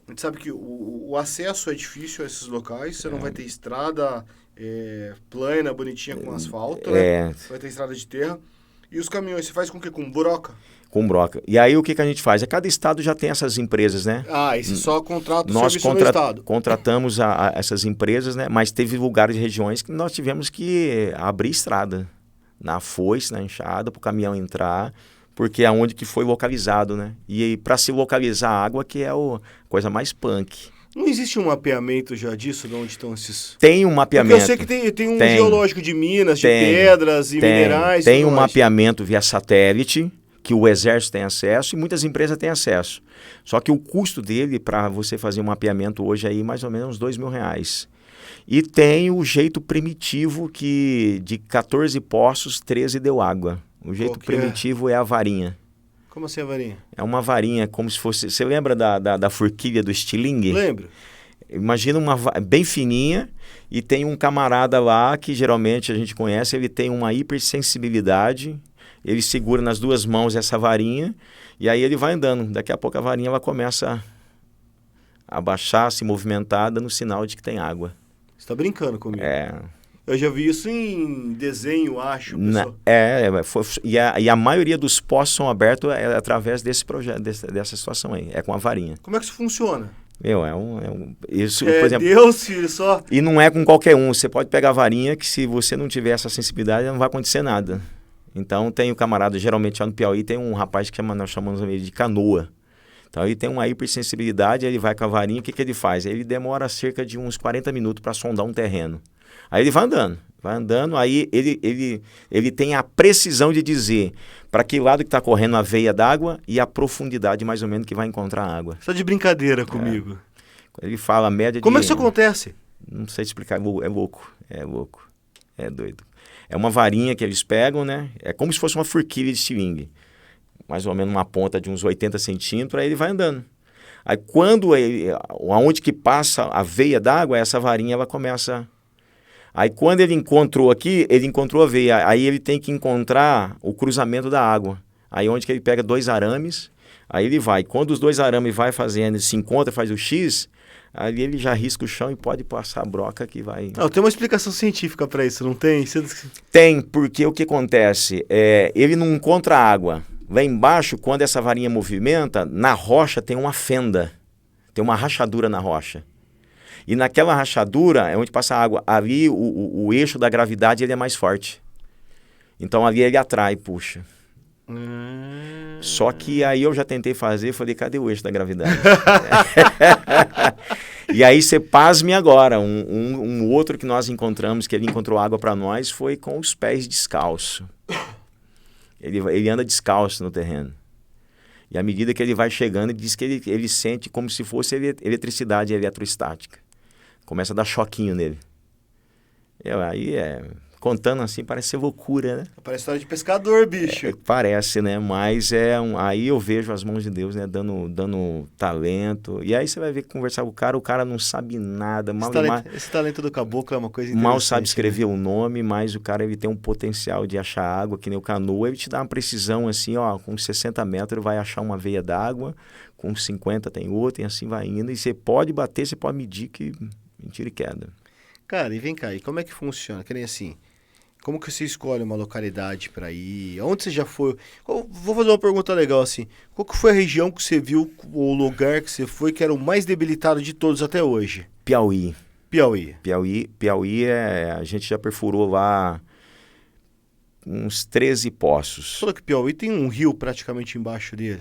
a gente sabe que o acesso é difícil a esses locais. Você não vai ter estrada plana, bonitinha com asfalto, né? Vai ter estrada de terra. E os caminhões, você faz com o quê? Com broca? Com broca. E aí o que a gente faz? Cada estado já tem essas empresas, né? Ah, e você só contrata o serviço no estado? Contratamos essas empresas, né? Mas teve lugares e regiões que nós tivemos que abrir estrada. Na foice, na enxada, para o caminhão entrar, porque é onde que foi localizado, né? E para se localizar a água que é a coisa mais punk. Não existe um mapeamento já disso, de onde estão esses... Tem um mapeamento. Porque eu sei que tem um geológico de minas, de pedras e minerais. Tem um mapeamento via satélite, que o Exército tem acesso e muitas empresas têm acesso. Só que o custo dele, para você fazer um mapeamento hoje, aí mais ou menos uns R$2.000. E tem o jeito primitivo que de 14 poços, 13 deu água. O jeito primitivo é a varinha. Como assim a varinha? É uma varinha, como se fosse... Você lembra da forquilha do estilingue? Lembro. Imagina uma bem fininha e tem um camarada lá que geralmente a gente conhece, ele tem uma hipersensibilidade, ele segura nas 2 mãos essa varinha e aí ele vai andando. Daqui a pouco a varinha ela começa a baixar, se movimentar, dando sinal de que tem água. Você tá brincando comigo? É. Eu já vi isso em desenho, acho. E a maioria dos poços são abertos através desse projeto, dessa situação aí. É com a varinha. Como é que isso funciona? Isso, por exemplo, Deus, filho, só. E não é com qualquer um. Você pode pegar a varinha que se você não tiver essa sensibilidade, não vai acontecer nada. Então tem o camarada, geralmente lá no Piauí, tem um rapaz que nós chamamos ele de canoa. Então ele tem uma hipersensibilidade, ele vai com a varinha, o que ele faz? Ele demora cerca de uns 40 minutos para sondar um terreno. Aí ele vai andando, aí ele tem a precisão de dizer para que lado que está correndo a veia d'água e a profundidade mais ou menos que vai encontrar a água. Só de brincadeira comigo. Ele fala a média Como é que isso acontece? Não sei explicar, é louco, é doido. É uma varinha que eles pegam, né? É como se fosse uma forquilha de estilingue. Mais ou menos uma ponta de uns 80 centímetros, aí ele vai andando. Aí aonde que passa a veia d'água, essa varinha ela começa... Aí quando ele encontrou aqui, ele encontrou a veia. Aí ele tem que encontrar o cruzamento da água. Aí onde que ele pega 2 arames, aí ele vai. Quando os 2 arames vai fazendo, se encontra, faz o X, Ali ele já risca o chão e pode passar a broca que vai... Não, tem uma explicação científica para isso, não tem? Tem, porque o que acontece? Ele não encontra água. Lá embaixo, quando essa varinha movimenta, na rocha tem uma fenda. Tem uma rachadura na rocha. E naquela rachadura é onde passa a água. Ali o eixo da gravidade ele é mais forte. Então ali ele atrai, puxa. Só que aí eu já tentei fazer, falei, cadê o eixo da gravidade? E aí você pasme agora. Um outro que nós encontramos, que ele encontrou água para nós, foi com os pés descalço. Ele anda descalço no terreno. E à medida que ele vai chegando, ele diz que ele sente como se fosse eletricidade eletrostática. Começa a dar choquinho nele. Aí contando assim, parece ser loucura, né? Parece história de pescador, bicho. Parece, né? Mas aí eu vejo as mãos de Deus, né? Dando talento. E aí você vai ver que conversar com o cara não sabe nada. Esse talento do caboclo é uma coisa interessante. Mal sabe escrever o nome, mas o cara ele tem um potencial de achar água, que nem o canoa. Ele te dá uma precisão assim, ó, com 60 metros vai achar uma veia d'água, com 50 tem outra, e assim vai indo. E você pode bater, você pode medir que mentira e queda. Cara, e vem cá, e como é que funciona? Que nem assim... Como que você escolhe uma localidade para ir? Onde você já foi? Vou fazer uma pergunta legal assim. Qual que foi a região que você viu, ou o lugar que você foi, que era o mais debilitado de todos até hoje? Piauí. Piauí, a gente já perfurou lá uns 13 poços. Você falou que Piauí tem um rio praticamente embaixo dele.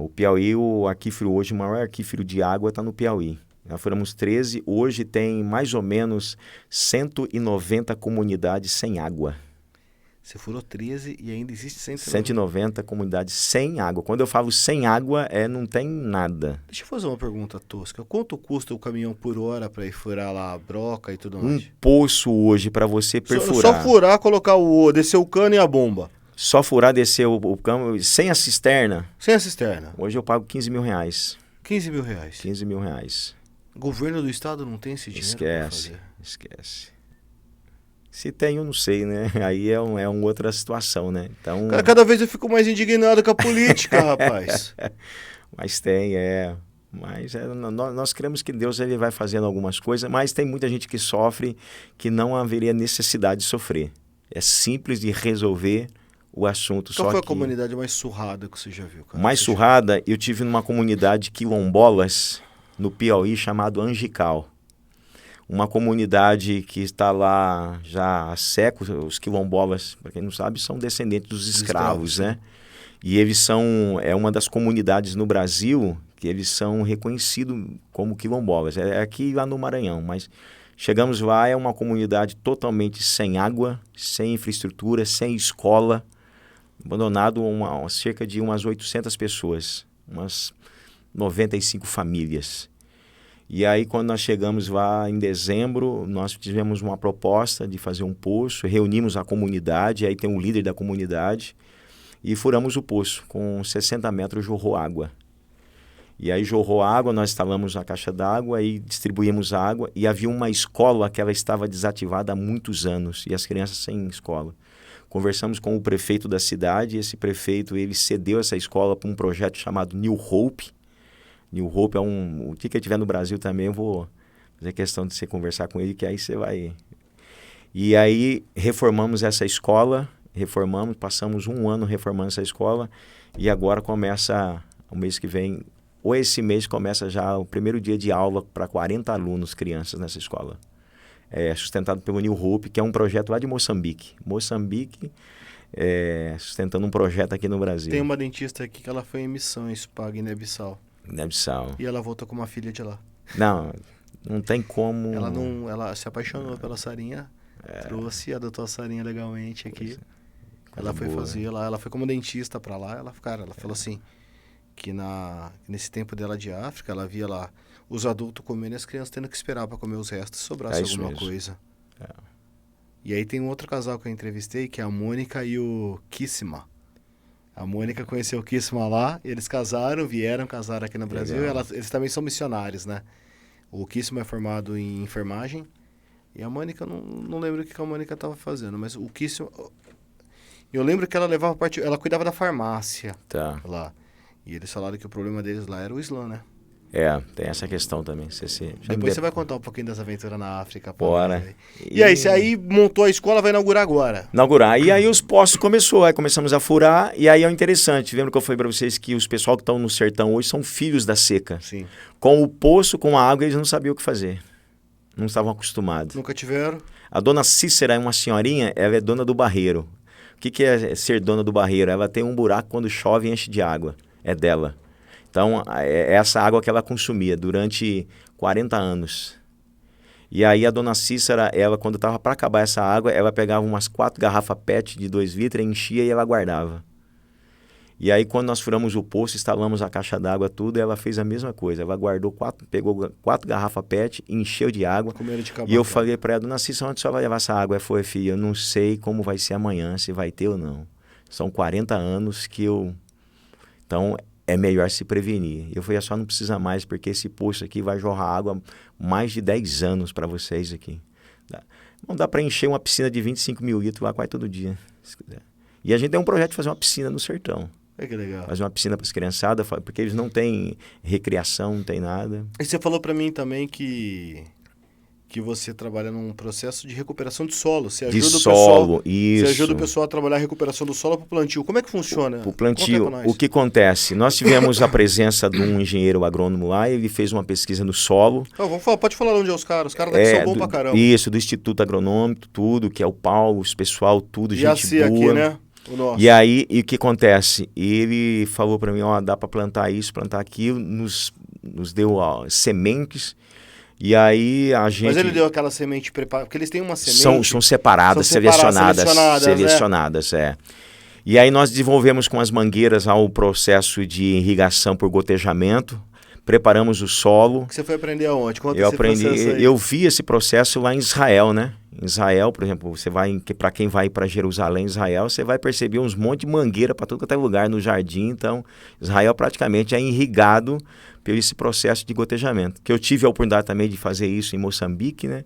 O Piauí, o aquífero hoje, o maior aquífero de água está no Piauí. Já furamos 13, hoje tem mais ou menos 190 comunidades sem água. Você furou 13 e ainda existe 190 comunidades sem água. Quando eu falo sem água, não tem nada. Deixa eu fazer uma pergunta tosca. Quanto custa o caminhão por hora para ir furar lá a broca e tudo mais? Um poço hoje para você perfurar. Só furar, descer o cano e a bomba. Só furar, descer o cano, sem a cisterna? Sem a cisterna. Hoje eu pago 15 mil reais. 15 mil reais? 15 mil reais. O governo do estado não tem esse dinheiro para fazer? Esquece. Se tem, eu não sei, né? Aí é uma outra situação, né? Então... Cada vez eu fico mais indignado com a política, rapaz. Mas tem, Mas nós cremos que Deus ele vai fazendo algumas coisas, mas tem muita gente que sofre que não haveria necessidade de sofrer. É simples de resolver o assunto. Qual foi a comunidade mais surrada que você já viu, cara? Mais surrada, eu tive numa comunidade quilombolas, no Piauí, chamado Angical. Uma comunidade que está lá já há séculos. Os quilombolas, para quem não sabe, são descendentes dos escravos, né? E eles são uma das comunidades no Brasil que eles são reconhecidos como quilombolas. É aqui lá no Maranhão, mas chegamos lá, é uma comunidade totalmente sem água, sem infraestrutura, sem escola, abandonado cerca de umas 800 pessoas, umas 95 famílias. E aí, quando nós chegamos lá em dezembro, nós tivemos uma proposta de fazer um poço, reunimos a comunidade, aí tem um líder da comunidade, e furamos o poço. Com 60 metros jorrou água. E aí jorrou água, nós instalamos a caixa d'água e distribuímos água, e havia uma escola que ela estava desativada há muitos anos, e as crianças sem escola. Conversamos com o prefeito da cidade, e esse prefeito ele cedeu essa escola para um projeto chamado New Hope. New Hope o que tiver no Brasil também, eu vou fazer questão de você conversar com ele, que aí você vai... E aí reformamos essa escola, passamos um ano reformando essa escola, e agora começa, o mês que vem, ou esse mês começa já o primeiro dia de aula para 40 alunos, crianças nessa escola. É sustentado pelo New Hope, que é um projeto lá de Moçambique. Sustentando um projeto aqui no Brasil. Tem uma dentista aqui que ela foi em missões, paga em Guiné-Bissau. E ela voltou com uma filha de lá. Não tem como... Ela se apaixonou pela Sarinha, trouxe, adotou a Sarinha legalmente aqui. Ela foi fazer lá, ela foi como dentista pra lá, ela falou assim, que nesse tempo dela de África, ela via lá os adultos comendo e as crianças tendo que esperar pra comer os restos, se sobrasse alguma coisa. E aí tem um outro casal que eu entrevistei, que é a Mônica e o Kissima. A Mônica conheceu o Kissima lá, eles casaram aqui no Brasil, e eles também são missionários, né? O Kissima é formado em enfermagem, e a Mônica, não lembro o que a Mônica estava fazendo, mas o Kissima... Eu lembro que ela ela cuidava da farmácia lá. E eles falaram que o problema deles lá era o Islã, né? Tem essa questão também. Depois você vai contar um pouquinho das aventuras na África. Bora. E aí, você aí montou a escola, vai inaugurar agora? E aí os poços aí começamos a furar, e aí é interessante. Lembra que eu falei para vocês que os pessoal que estão no sertão hoje são filhos da seca. Sim. Com o poço, com a água, eles não sabiam o que fazer. Não estavam acostumados. Nunca tiveram? A dona Cícera é uma senhorinha, ela é dona do barreiro. O que é ser dona do barreiro? Ela tem um buraco quando chove e enche de água. É dela. Então, é essa água que ela consumia durante 40 anos. E aí a dona Cícera, ela, quando estava para acabar essa água, ela pegava umas 4 garrafas PET de 2 litros, enchia e ela guardava. E aí, quando nós furamos o poço, instalamos a caixa d'água, tudo, ela fez a mesma coisa. Ela pegou 4 garrafas PET, encheu de água. E eu falei para ela, dona Cícera, onde a senhora vai levar essa água? Ela falou, filha, eu não sei como vai ser amanhã, se vai ter ou não. São 40 anos que eu... Então, é melhor se prevenir. Eu falei, só não precisa mais, porque esse poço aqui vai jorrar água mais de 10 anos para vocês aqui. Não dá para encher uma piscina de 25 mil litros lá quase todo dia, se quiser. E a gente tem um projeto de fazer uma piscina no sertão. Que legal. Fazer uma piscina para as criançadas, porque eles não têm recreação, não tem nada. E você falou para mim também que você trabalha num processo de recuperação de solo. Você ajuda isso. Você ajuda o pessoal a trabalhar a recuperação do solo para o plantio. Como é que funciona? O plantio, o que acontece? Nós tivemos a presença de um engenheiro agrônomo lá, ele fez uma pesquisa no solo. Pode falar onde é os caras daqui são bons pra caramba. Isso, do Instituto Agronômico, tudo, que é o Paulo, os pessoal, tudo, gente boa. aqui, né? O nosso. E aí, o que acontece? Ele falou para mim, dá para plantar isso, plantar aquilo, nos deu sementes. E aí a gente... Mas ele deu aquela semente preparada, porque eles têm uma semente... São separadas, selecionadas, E aí nós desenvolvemos com as mangueiras o processo de irrigação por gotejamento, preparamos o solo. Você foi aprender aonde? Eu vi esse processo lá em Israel, né? Em Israel, por exemplo, para quem vai para Jerusalém, Israel, você vai perceber uns monte de mangueira para tudo que é lugar no jardim. Então, Israel praticamente é irrigado por esse processo de gotejamento. Que eu tive a oportunidade também de fazer isso em Moçambique, né?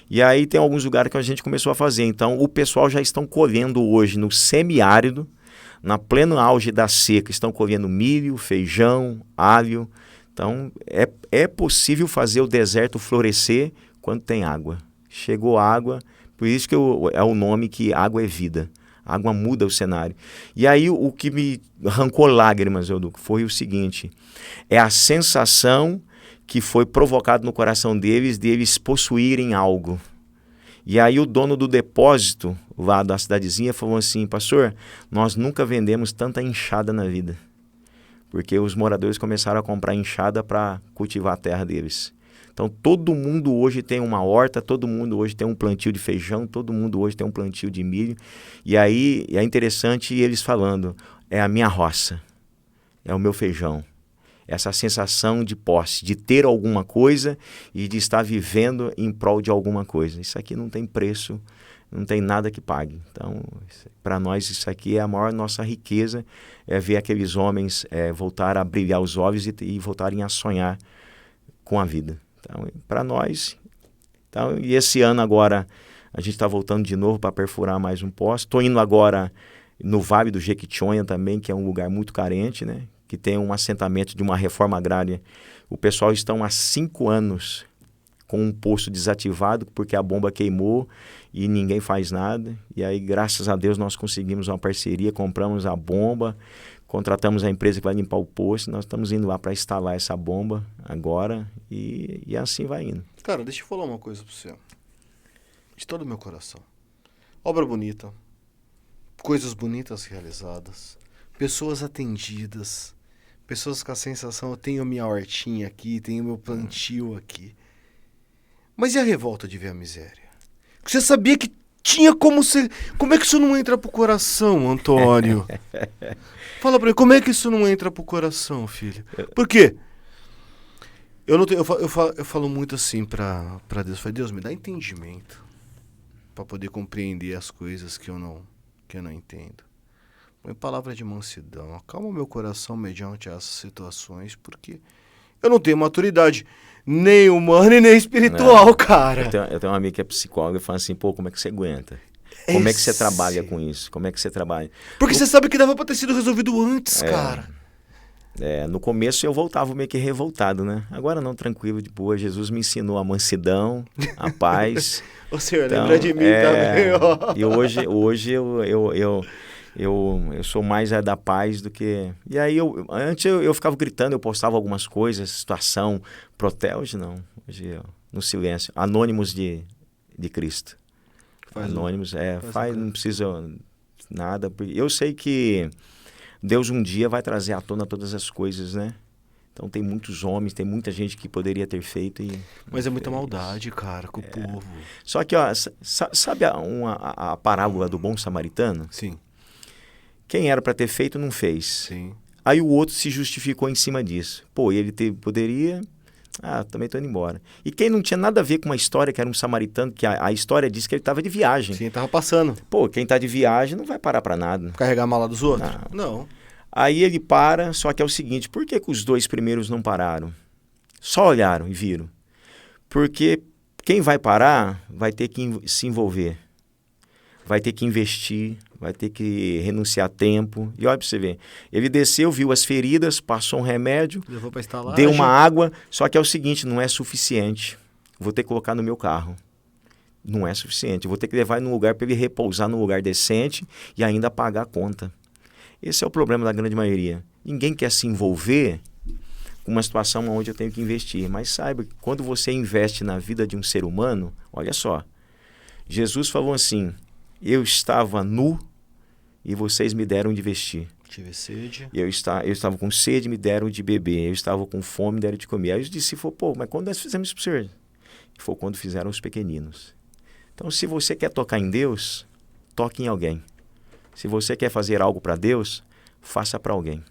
E aí tem alguns lugares que a gente começou a fazer. Então, o pessoal já estão colhendo hoje no semiárido, na pleno auge da seca, estão colhendo milho, feijão, alho. Então, é possível fazer o deserto florescer quando tem água. Chegou água, por isso que é o nome que água é vida. A água muda o cenário. E aí o que me arrancou lágrimas, Euduco, foi o seguinte, é a sensação que foi provocada no coração deles possuírem algo. E aí o dono do depósito lá da cidadezinha falou assim, pastor, nós nunca vendemos tanta enxada na vida. Porque os moradores começaram a comprar enxada para cultivar a terra deles. Então, todo mundo hoje tem uma horta, todo mundo hoje tem um plantio de feijão, todo mundo hoje tem um plantio de milho. E aí, é interessante eles falando, é a minha roça, é o meu feijão. Essa sensação de posse, de ter alguma coisa e de estar vivendo em prol de alguma coisa. Isso aqui não tem preço, não tem nada que pague. Então, para nós, isso aqui é a maior nossa riqueza, é ver aqueles homens voltar a brilhar os olhos e voltarem a sonhar com a vida. Então, para nós, e esse ano agora, a gente está voltando de novo para perfurar mais um poço. Estou indo agora no Vale do Jequitinhonha também, que é um lugar muito carente, né? Que tem um assentamento de uma reforma agrária. O pessoal estão há 5 anos com um poço desativado, porque a bomba queimou e ninguém faz nada. E aí, graças a Deus, nós conseguimos uma parceria, compramos a bomba, contratamos a empresa que vai limpar o poço, nós estamos indo lá para instalar essa bomba agora e assim vai indo. Cara, deixa eu falar uma coisa para você. De todo o meu coração. Obra bonita, coisas bonitas realizadas, pessoas atendidas, pessoas com a sensação, eu tenho minha hortinha aqui, tenho meu plantio aqui. Mas e a revolta de ver a miséria? Você sabia que tinha como ser... Como é que isso não entra pro coração, Antônio? Fala pra mim, como é que isso não entra pro coração, filho? Por quê? Eu falo muito assim pra Deus. Eu falo, Deus, me dá entendimento pra poder compreender as coisas que eu não entendo. Põe palavra de mansidão. Acalma o meu coração mediante essas situações, porque eu não tenho maturidade nem humana e nem espiritual, cara. Eu tenho uma amiga que é psicóloga e fala assim, pô, como é que você aguenta? Como é que você trabalha com isso? Como é que você trabalha? Porque você sabe que dava pra ter sido resolvido antes, cara. No começo eu voltava meio que revoltado, né? Agora não, tranquilo, de boa. Jesus me ensinou a mansidão, a paz. Ô senhor, Então, lembra de mim também, ó. E hoje eu sou mais da paz do que... E aí, antes eu ficava gritando, eu postava algumas coisas, situação, hoje não. Hoje no silêncio. Anônimos de Cristo. Anônimos, não precisa nada. Eu sei que Deus um dia vai trazer à tona todas as coisas, né? Então tem muitos homens, tem muita gente que poderia ter feito e... Mas é muita maldade, cara, com o povo. Só que, ó, sabe a parábola do bom samaritano? Sim. Quem era para ter feito, não fez. Sim. Aí o outro se justificou em cima disso. Pô, ele poderia... também tô indo embora. E quem não tinha nada a ver com uma história, que era um samaritano, que a história diz que ele estava de viagem. Sim, tava passando. Pô, quem tá de viagem não vai parar para nada. Carregar a mala dos outros? Não. Aí ele para, só que é o seguinte, por que os dois primeiros não pararam? Só olharam e viram. Porque quem vai parar vai ter que se envolver, vai ter que investir, vai ter que renunciar tempo. E olha para você ver, ele desceu, viu as feridas, passou um remédio, levou pra estalagem, deu uma água, só que é o seguinte, não é suficiente. Vou ter que colocar no meu carro. Não é suficiente. Vou ter que levar ele num lugar para ele repousar num lugar decente e ainda pagar a conta. Esse é o problema da grande maioria. Ninguém quer se envolver com uma situação onde eu tenho que investir. Mas saiba que quando você investe na vida de um ser humano, olha só, Jesus falou assim, eu estava nu e vocês me deram de vestir. Tive sede. Eu estava com sede, me deram de beber. Eu estava com fome, me deram de comer. Aí os discípulos falaram, mas quando nós fizemos isso para o senhor? Foi quando fizeram os pequeninos. Então, se você quer tocar em Deus, toque em alguém. Se você quer fazer algo para Deus, faça para alguém.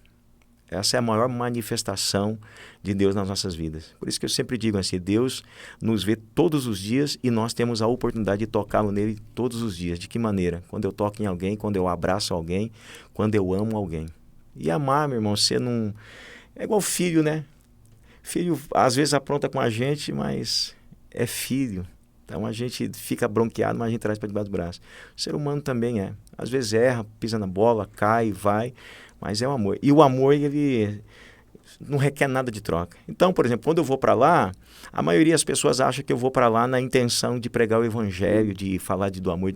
Essa é a maior manifestação de Deus nas nossas vidas. Por isso que eu sempre digo assim, Deus nos vê todos os dias e nós temos a oportunidade de tocá-lo nele todos os dias. De que maneira? Quando eu toco em alguém, quando eu abraço alguém, quando eu amo alguém. E amar, meu irmão, você não... É igual filho, né? Filho, às vezes apronta com a gente, mas é filho. Então a gente fica bronqueado, mas a gente traz para debaixo do braço. O ser humano também é. Às vezes erra, pisa na bola, cai, vai, mas é o amor. E o amor, ele não requer nada de troca. Então, por exemplo, quando eu vou para lá, a maioria das pessoas acha que eu vou para lá na intenção de pregar o evangelho, de falar do amor.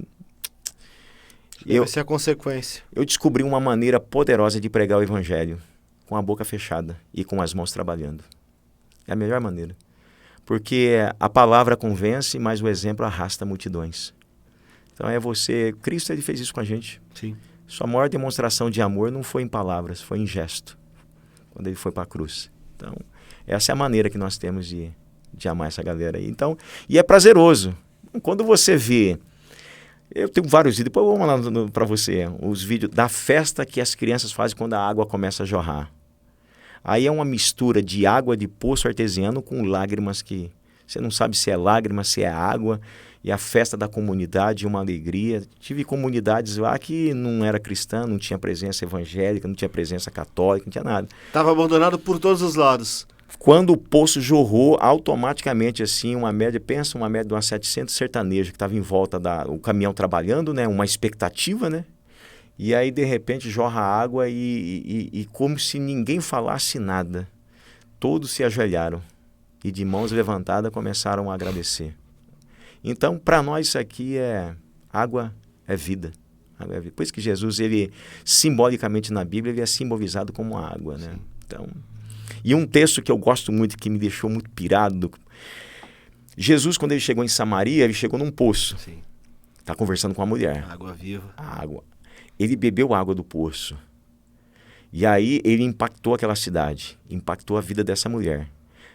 Essa é a consequência. Eu descobri uma maneira poderosa de pregar o evangelho, com a boca fechada e com as mãos trabalhando. É a melhor maneira. Porque a palavra convence, mas o exemplo arrasta multidões. Então Cristo ele fez isso com a gente. Sim. Sua maior demonstração de amor não foi em palavras, foi em gesto, quando ele foi para a cruz. Então, essa é a maneira que nós temos de amar essa galera aí. Então, e é prazeroso. Quando você vê, eu tenho vários vídeos, depois eu vou mandar para você, os vídeos da festa que as crianças fazem quando a água começa a jorrar. Aí é uma mistura de água de poço artesiano com lágrimas que você não sabe se é lágrima, se é água. E a festa da comunidade, uma alegria. Tive comunidades lá que não era cristã, não tinha presença evangélica, não tinha presença católica, não tinha nada. Estava abandonado por todos os lados. Quando o poço jorrou, automaticamente assim, uma média de umas 700 sertanejos que estavam em volta o caminhão trabalhando, né, uma expectativa, né? E aí, de repente, jorra água e como se ninguém falasse nada. Todos se ajoelharam e de mãos levantadas começaram a agradecer. Então, para nós isso aqui água é vida. Água é vida. Por isso que Jesus, ele simbolicamente na Bíblia, ele é simbolizado como água, né? Então, e um texto que eu gosto muito, que me deixou muito pirado. Jesus, quando ele chegou em Samaria, ele chegou num poço. Está conversando com a mulher. Água viva. Água. Ele bebeu água do poço. E aí ele impactou aquela cidade, impactou a vida dessa mulher.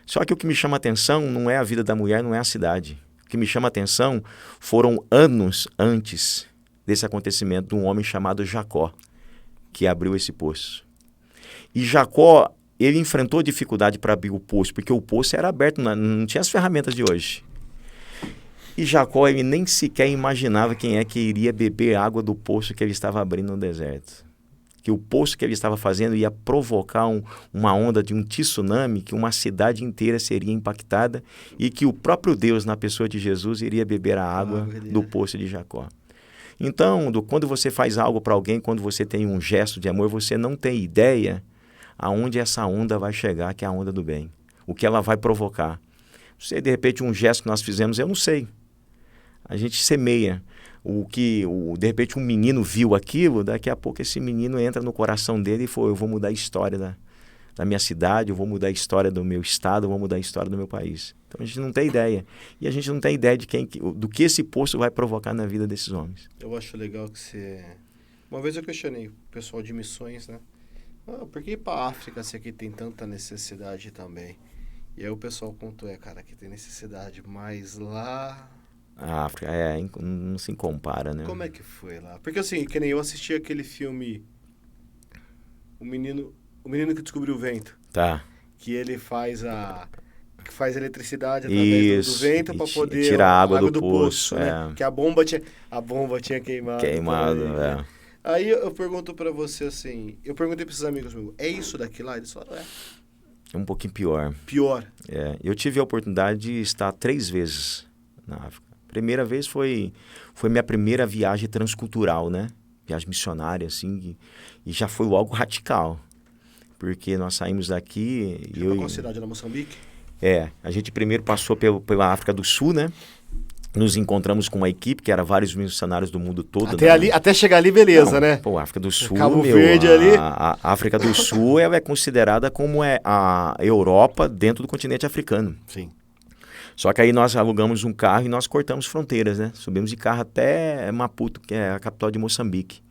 Só que o que me chama a atenção não é a vida da mulher, não é a cidade. O que me chama a atenção foram anos antes desse acontecimento de um homem chamado Jacó, que abriu esse poço. E Jacó, ele enfrentou dificuldade para abrir o poço, porque o poço era aberto, não tinha as ferramentas de hoje. E Jacó, ele nem sequer imaginava quem é que iria beber água do poço que ele estava abrindo no deserto. Que o poço que ele estava fazendo ia provocar uma onda de um tsunami, que uma cidade inteira seria impactada e que o próprio Deus, na pessoa de Jesus, iria beber a água do poço de Jacó. Então, quando você faz algo para alguém, quando você tem um gesto de amor, você não tem ideia aonde essa onda vai chegar, que é a onda do bem. O que ela vai provocar. Não sei, de repente, um gesto que nós fizemos, eu não sei. A gente semeia. De repente, um menino viu aquilo, daqui a pouco esse menino entra no coração dele e fala, eu vou mudar a história da minha cidade, eu vou mudar a história do meu estado, eu vou mudar a história do meu país. Então, a gente não tem ideia. E a gente não tem ideia do que esse posto vai provocar na vida desses homens. Eu acho legal que você... Uma vez eu questionei o pessoal de missões, né? Por que ir para a África se aqui tem tanta necessidade também? E aí o pessoal contou, cara, que tem necessidade, mas lá... A África, não se compara, né? Como é que foi lá? Porque assim, que nem eu assisti aquele filme O Menino que Descobriu o Vento. Tá. Que ele faz eletricidade através do vento para poder tirar a água do poço, né? Que a bomba tinha queimado. Queimado, também. Aí eu pergunto para você assim, eu perguntei para esses amigos meus, é isso daqui lá? Eles falaram, É um pouquinho pior. Pior? Eu tive a oportunidade de estar 3 vezes na África. Primeira vez foi minha primeira viagem transcultural, né? Viagem missionária, assim, e já foi algo radical. Porque nós saímos daqui... Você foi qual cidade, na Moçambique? A gente primeiro passou pela África do Sul, né? Nos encontramos com uma equipe, que era vários missionários do mundo todo. Até chegar ali, beleza, né? Pô, a África do Sul, Cabo Verde ali. A África do Sul é considerada como a Europa dentro do continente africano. Sim. Só que aí nós alugamos um carro e nós cortamos fronteiras, né? Subimos de carro até Maputo, que é a capital de Moçambique.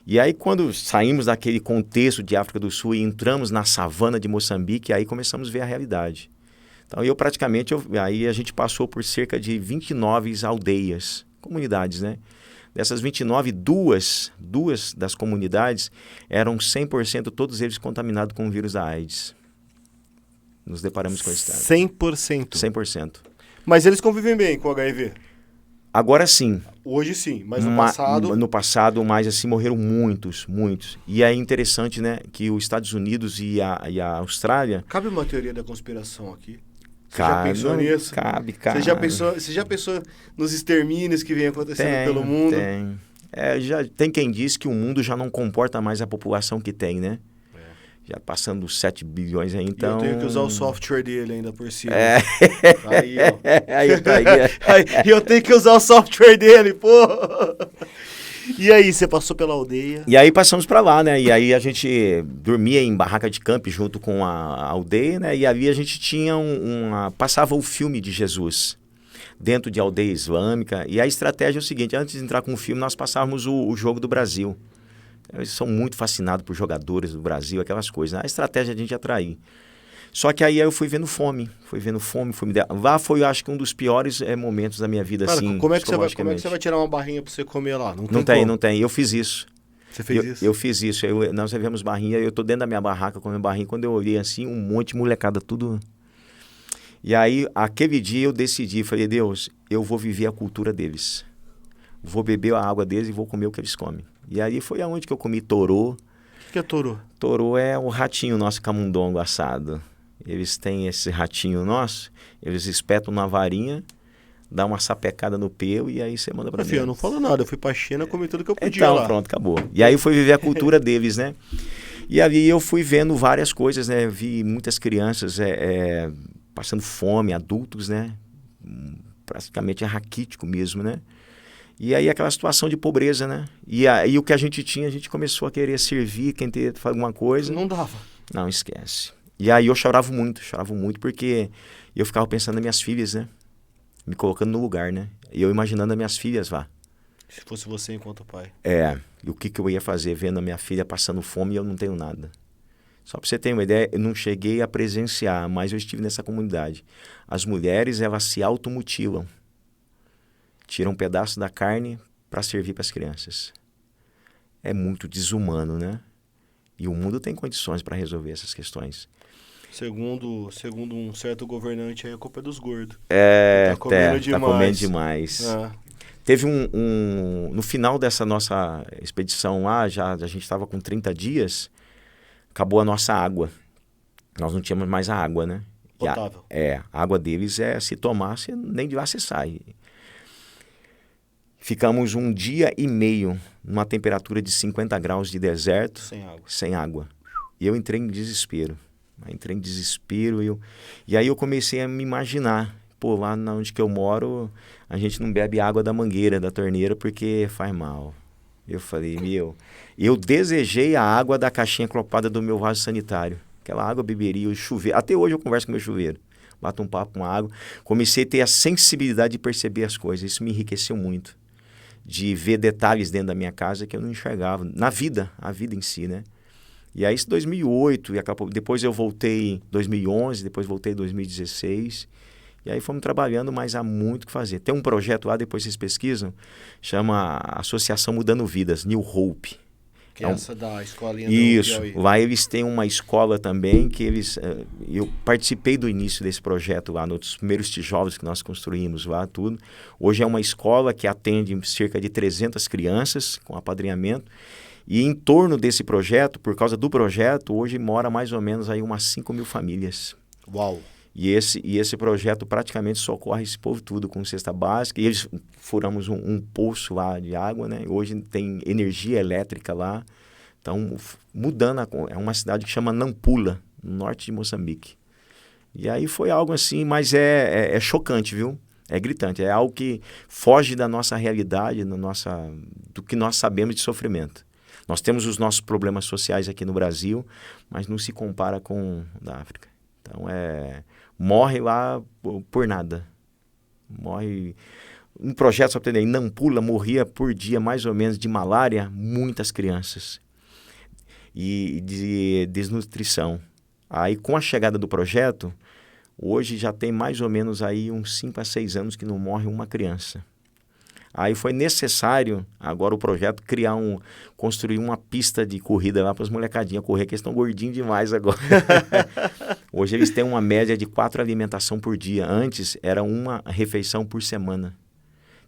E aí quando saímos daquele contexto de África do Sul e entramos na savana de Moçambique, aí começamos a ver a realidade. Então aí a gente passou por cerca de 29 aldeias, comunidades, né? Dessas 29, duas das comunidades eram 100% todos eles contaminados com o vírus da AIDS. Nos deparamos com esse estado. 100%? 100%. Mas eles convivem bem com o HIV? Agora sim. Hoje sim, mas no passado... No passado, mais assim, morreram muitos. E é interessante, né, que os Estados Unidos e a Austrália... Cabe uma teoria da conspiração aqui? Já pensou nisso? Cabe. Você já pensou nos extermínios que vem acontecendo pelo mundo? Tem. Tem quem diz que o mundo já não comporta mais a população que tem, né? Já passando dos 7 bilhões aí, então... E eu tenho que usar o software dele ainda por cima. Aí, ó. E eu tenho que usar o software dele, pô! E aí, você passou pela aldeia? E aí passamos para lá, né? E aí a gente dormia em barraca de camp junto com a aldeia, né? E ali a gente tinha passava o filme de Jesus dentro de aldeia islâmica. E a estratégia é o seguinte, antes de entrar com o filme, nós passávamos o jogo do Brasil. Eles são muito fascinados por jogadores do Brasil, aquelas coisas. Né? A estratégia é a gente atrair. Só que aí eu fui vendo fome. Lá foi, acho que, um dos piores momentos da minha vida, assim, como é que você vai tirar uma barrinha para você comer lá? Não tem. Eu fiz isso. Você fez isso? Eu fiz isso. Nós levamos barrinha, eu tô dentro da minha barraca comendo barrinha. Quando eu olhei assim, um monte de molecada, tudo... E aí, aquele dia eu decidi, falei, Deus, eu vou viver a cultura deles. Vou beber a água deles e vou comer o que eles comem. E aí foi aonde que eu comi torô. O que é torô? Torô é o ratinho nosso camundongo assado. Eles têm esse ratinho nosso, eles espetam na varinha, dá uma sapecada no pelo e aí você manda pra dentro. Eu não falo nada, eu fui pra China, comi tudo que eu podia então, lá. Pronto, acabou. E aí fui viver a cultura deles, né? E ali eu fui vendo várias coisas, né? Vi muitas crianças passando fome, adultos, né? Praticamente raquítico mesmo, né? E aí aquela situação de pobreza, né? E aí o que a gente tinha, a gente começou a querer servir, quem ter alguma coisa. Não dava. Não, esquece. E aí eu chorava muito, porque eu ficava pensando nas minhas filhas, né? Me colocando no lugar, né? E eu imaginando as minhas filhas lá. Se fosse você enquanto pai. E o que eu ia fazer vendo a minha filha passando fome e eu não tenho nada. Só para você ter uma ideia, eu não cheguei a presenciar, mas eu estive nessa comunidade. As mulheres, elas se automutilam. Tiram um pedaço da carne para servir para as crianças. É muito desumano, né? E o mundo tem condições para resolver essas questões. Segundo um certo governante, aí a culpa é dos gordos. Tá comendo demais. Teve no final dessa nossa expedição lá, a gente estava com 30 dias, acabou a nossa água. Nós não tínhamos mais a água, né? Potável. A água deles se tomar, você nem de lá você sai. Ficamos 1 dia e meio numa temperatura de 50 graus de deserto. Sem água. Sem água. E eu entrei em desespero. E aí eu comecei a me imaginar. Pô, lá onde que eu moro, a gente não bebe água da mangueira, da torneira, porque faz mal. Eu falei, eu desejei a água da caixinha clopada do meu vaso sanitário. Aquela água eu beberia, o chuveiro. Até hoje eu converso com o meu chuveiro. Bato um papo com a água. Comecei a ter a sensibilidade de perceber as coisas. Isso me enriqueceu muito. De ver detalhes dentro da minha casa que eu não enxergava. Na vida, a vida em si, né? E aí, isso em 2008, depois eu voltei em 2011, depois voltei em 2016. E aí fomos trabalhando, mas há muito o que fazer. Tem um projeto lá, depois vocês pesquisam, chama Associação Mudando Vidas, New Hope. Que é essa da escolinha do Isso, Piauí. lá eles têm uma escola também que eu participei do início desse projeto lá, nos primeiros tijolos que nós construímos lá, tudo. Hoje é uma escola que atende cerca de 300 crianças com apadrinhamento. E em torno desse projeto, por causa do projeto, hoje mora mais ou menos aí umas 5.000 famílias. Uau! E esse projeto praticamente socorre esse povo tudo com cesta básica. E eles furamos um poço lá de água, né? Hoje tem energia elétrica lá. Então, mudando, é uma cidade que chama Nampula, no norte de Moçambique. E aí foi algo assim, mas é chocante, viu? É gritante, é algo que foge da nossa realidade, do que nós sabemos de sofrimento. Nós temos os nossos problemas sociais aqui no Brasil, mas não se compara com o da África. Então, morre lá por nada. Morre... Um projeto, só para entender, em Nampula morria por dia, mais ou menos, de malária, muitas crianças. E de desnutrição. Aí, com a chegada do projeto, hoje já tem mais ou menos aí uns 5 a 6 anos que não morre uma criança. Aí foi necessário, agora o projeto, construir uma pista de corrida lá para as molecadinhas correr, que eles estão gordinhos demais agora. Hoje eles têm uma média de 4 alimentações por dia. Antes era uma refeição por semana,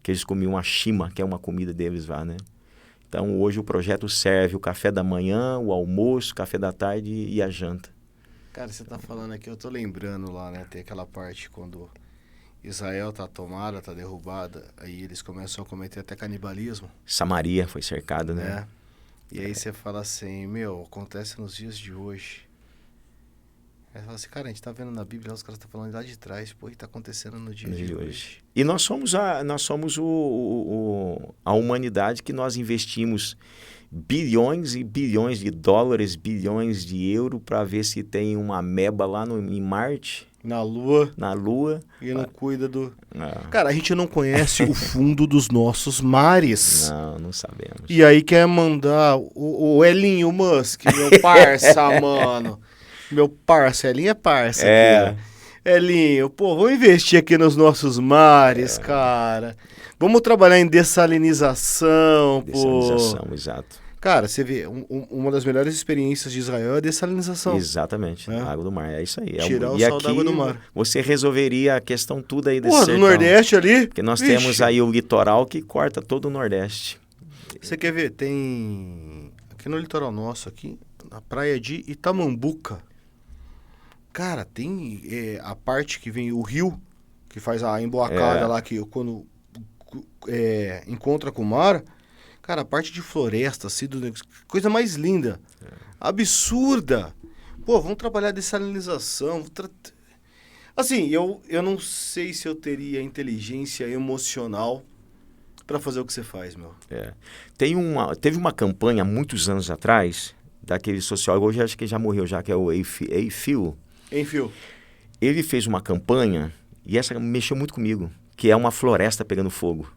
que eles comiam a shima, que é uma comida deles lá, né? Então hoje o projeto serve o café da manhã, o almoço, o café da tarde e a janta. Cara, você tá falando aqui, eu tô lembrando lá, né? Tem aquela parte quando Israel tá tomada, tá derrubada, aí eles começam a cometer até canibalismo. Samaria foi cercada, né? E aí você fala assim, acontece nos dias de hoje. Aí você fala assim, cara, a gente tá vendo na Bíblia, os caras estão falando lá de trás, pô, e tá acontecendo no dia de hoje. E nós somos a humanidade que nós investimos bilhões e bilhões de dólares, bilhões de euros para ver se tem uma ameba lá em Marte. Na Lua. E não cuida do... Cara, a gente não conhece o fundo dos nossos mares. Não sabemos. E aí quer mandar o Elinho Musk, meu parça, mano. Meu parça, Elinho é parça aqui, né? Elinho, pô, vamos investir aqui nos nossos mares, cara. Vamos trabalhar em dessalinização, pô. Dessalinização, exato. Cara, você vê, uma das melhores experiências de Israel é a dessalinização. Exatamente, a água do mar, é isso aí. Tirar o sal da água do mar. Você resolveria a questão tudo aí desse sertão. Do Nordeste ali. Porque nós temos aí o litoral que corta todo o Nordeste. Você quer ver, tem aqui no litoral nosso, aqui, na praia de Itamambuca. Cara, tem a parte que vem o rio, que faz a emboacada lá, que quando encontra com o mar... Cara, a parte de floresta, assim, coisa mais linda. Absurda. Pô, vamos trabalhar dessalinização. Assim, eu não sei se eu teria inteligência emocional para fazer o que você faz, meu. Teve uma campanha, há muitos anos atrás, daquele sociólogo, hoje acho que já morreu já, que é o Eiffel. Ele fez uma campanha, e essa mexeu muito comigo, que é uma floresta pegando fogo.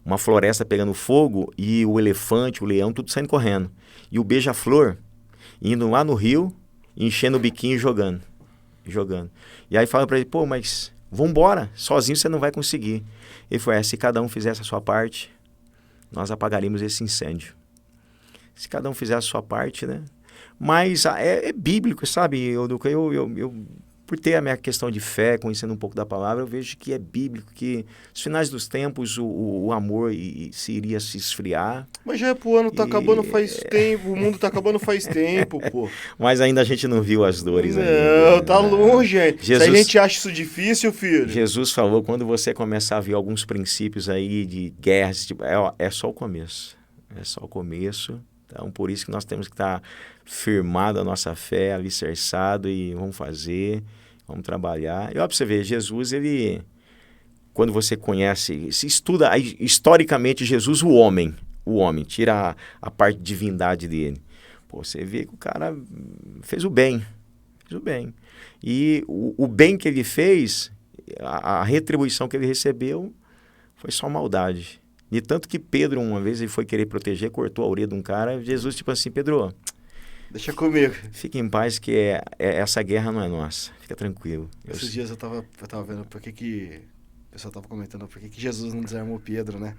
Uma floresta pegando fogo e o elefante, o leão, tudo saindo correndo. E o beija-flor indo lá no rio, enchendo o biquinho e jogando. E aí fala para ele, pô, mas vambora, sozinho você não vai conseguir. Ele falou, se cada um fizesse a sua parte, nós apagaríamos esse incêndio. Se cada um fizesse a sua parte, né? Mas é bíblico, sabe? Eu por ter a minha questão de fé, conhecendo um pouco da palavra, eu vejo que é bíblico, que nos finais dos tempos o amor se iria se esfriar. Mas já o ano tá acabando faz tempo, o mundo tá acabando faz tempo, pô. Mas ainda a gente não viu as dores ainda. Não, tá longe, gente. Se a gente acha isso difícil, filho. Jesus falou, quando você começar a ver alguns princípios aí de guerras, tipo, é só o começo. É só o começo. Então, por isso que nós temos que estar firmado a nossa fé, alicerçado e vamos fazer, vamos trabalhar. E ó, para você ver, Jesus, ele, quando você conhece, se estuda historicamente Jesus, o homem, tira a parte de divindade dele. Pô, você vê que o cara fez o bem. E o bem que ele fez, a retribuição que ele recebeu, foi só maldade. De tanto que Pedro, uma vez, ele foi querer proteger, cortou a orelha de um cara. Jesus, tipo assim, Pedro, deixa comigo. Fique em paz que essa guerra não é nossa. Fica tranquilo. Esses dias eu tava vendo por que o pessoal tava comentando por que Jesus não desarmou Pedro, né?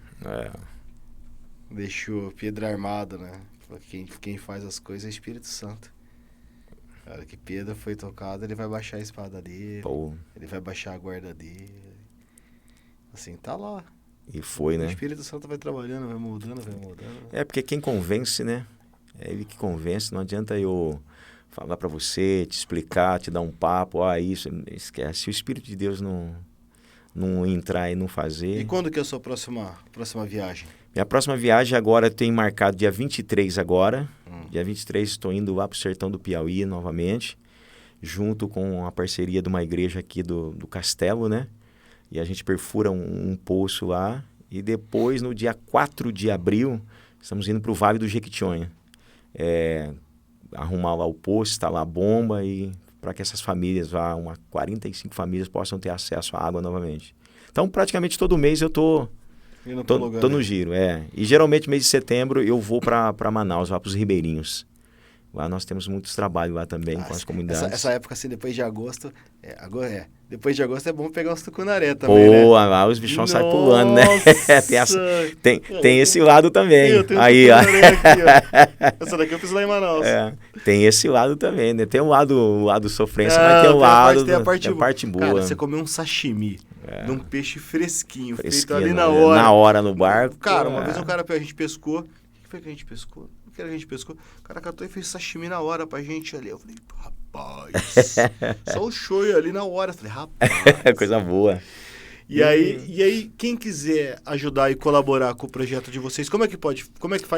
Deixou Pedro armado, né? Quem faz as coisas é o Espírito Santo. Na hora que Pedro foi tocado, ele vai baixar a espada dele. Pô. Ele vai baixar a guarda dele. Assim, tá lá. E foi, né? O Espírito Santo vai trabalhando, vai moldando. É, porque quem convence, né? É ele que convence. Não adianta eu falar pra você, te explicar, te dar um papo. Isso, esquece. Se o Espírito de Deus não entrar e não fazer... E quando que é a sua próxima viagem? Minha próxima viagem agora tem marcado dia 23 agora. Dia 23 estou indo lá pro sertão do Piauí novamente, junto com a parceria de uma igreja aqui do Castelo, né? E a gente perfura um poço lá. E depois, no dia 4 de abril, estamos indo pro Vale do Jequitinhonha. Arrumar lá o poço, instalar a bomba e para que essas famílias, 45 famílias, possam ter acesso à água novamente. Então, praticamente todo mês eu tô no giro, E geralmente, mês de setembro, eu vou para Manaus, lá para os Ribeirinhos. Lá nós temos muitos trabalhos lá também com as comunidades. Essa época, assim, depois de agosto... Depois de agosto é bom pegar os tucunaré também, né? Lá os bichão saem pulando, né? Tem esse lado também. Eu tenho tucunaré aqui, ó. Essa daqui eu fiz lá em Manaus. Tem esse lado também, né? Tem o lado sofrência, mas tem o lado... Tem a parte boa. Cara, você comer um sashimi de um peixe fresquinho, feito ali na hora. Na hora, no barco. Cara, uma vez a gente pescou. O que foi que a gente pescou? O cara catou e fez sashimi na hora pra gente ali. Eu falei, rapaz, só o shoyu ali na hora. Eu falei, rapaz. Coisa boa. E aí, quem quiser ajudar e colaborar com o projeto de vocês, como é que faz?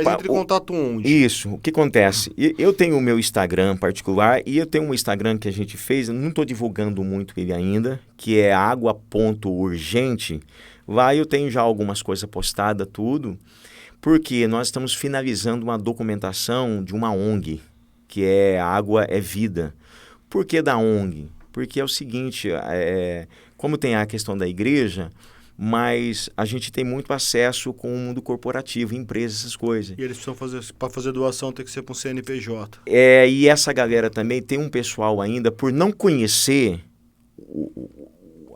Entre em contato onde? Isso, o que acontece? Eu tenho o meu Instagram particular e eu tenho um Instagram que a gente fez, não estou divulgando muito ele ainda, que é água.urgente. Lá eu tenho já algumas coisas postadas, tudo. Porque nós estamos finalizando uma documentação de uma ONG, que é Água é Vida. Por que da ONG? Porque é o seguinte, como tem a questão da igreja, mas a gente tem muito acesso com o mundo corporativo, empresas, essas coisas. E eles precisam para fazer doação, tem que ser para um CNPJ. E essa galera também tem um pessoal ainda, por não conhecer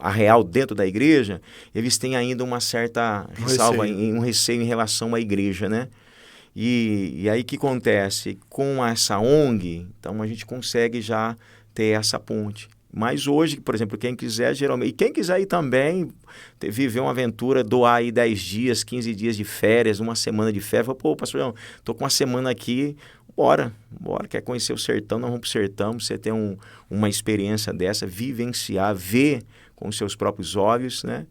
a real dentro da igreja, eles têm ainda uma certa ressalva, um receio em relação à igreja, né? E aí o que acontece? Com essa ONG, então a gente consegue já ter essa ponte. Mas hoje, por exemplo, quem quiser, geralmente... E quem quiser ir também, viver uma aventura, doar aí 10 dias, 15 dias de férias, uma semana de férias. Pô, pastor, tô com uma semana aqui, bora. Quer conhecer o sertão, nós vamos pro sertão, você ter uma experiência dessa, vivenciar, ver com os seus próprios olhos, né?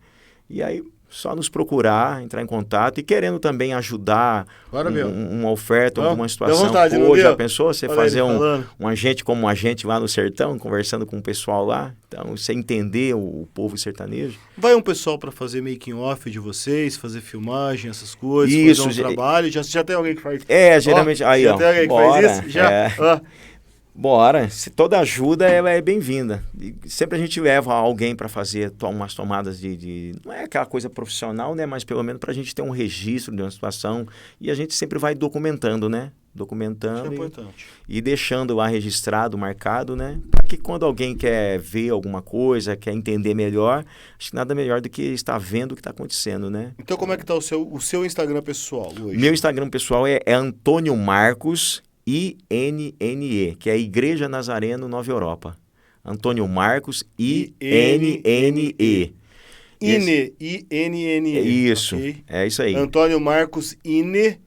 E aí, só nos procurar, entrar em contato e querendo também ajudar uma oferta, alguma situação. Vontade, já pensou você fazer um agente como um agente lá no sertão, conversando com o pessoal lá? Então, você entender o povo sertanejo. Vai um pessoal para fazer making off de vocês, fazer filmagem, essas coisas, fazer um trabalho? Já tem alguém que faz? Geralmente... Aí, já tem alguém que faz isso? Já? Bora, toda ajuda ela é bem-vinda. Sempre a gente leva alguém para fazer umas tomadas de... Não é aquela coisa profissional, né? Mas pelo menos para a gente ter um registro de uma situação. E a gente sempre vai documentando, né? Documentando e deixando lá registrado, marcado, né? Para que quando alguém quer ver alguma coisa, quer entender melhor, acho que nada melhor do que estar vendo o que está acontecendo, né? Então como é que está o seu Instagram pessoal hoje? Meu Instagram pessoal é Antônio Marcos INNE, que é a Igreja Nazareno Nova Europa. Antônio Marcos INNE. INNE. Isso, okay. É isso aí. Antônio Marcos INE.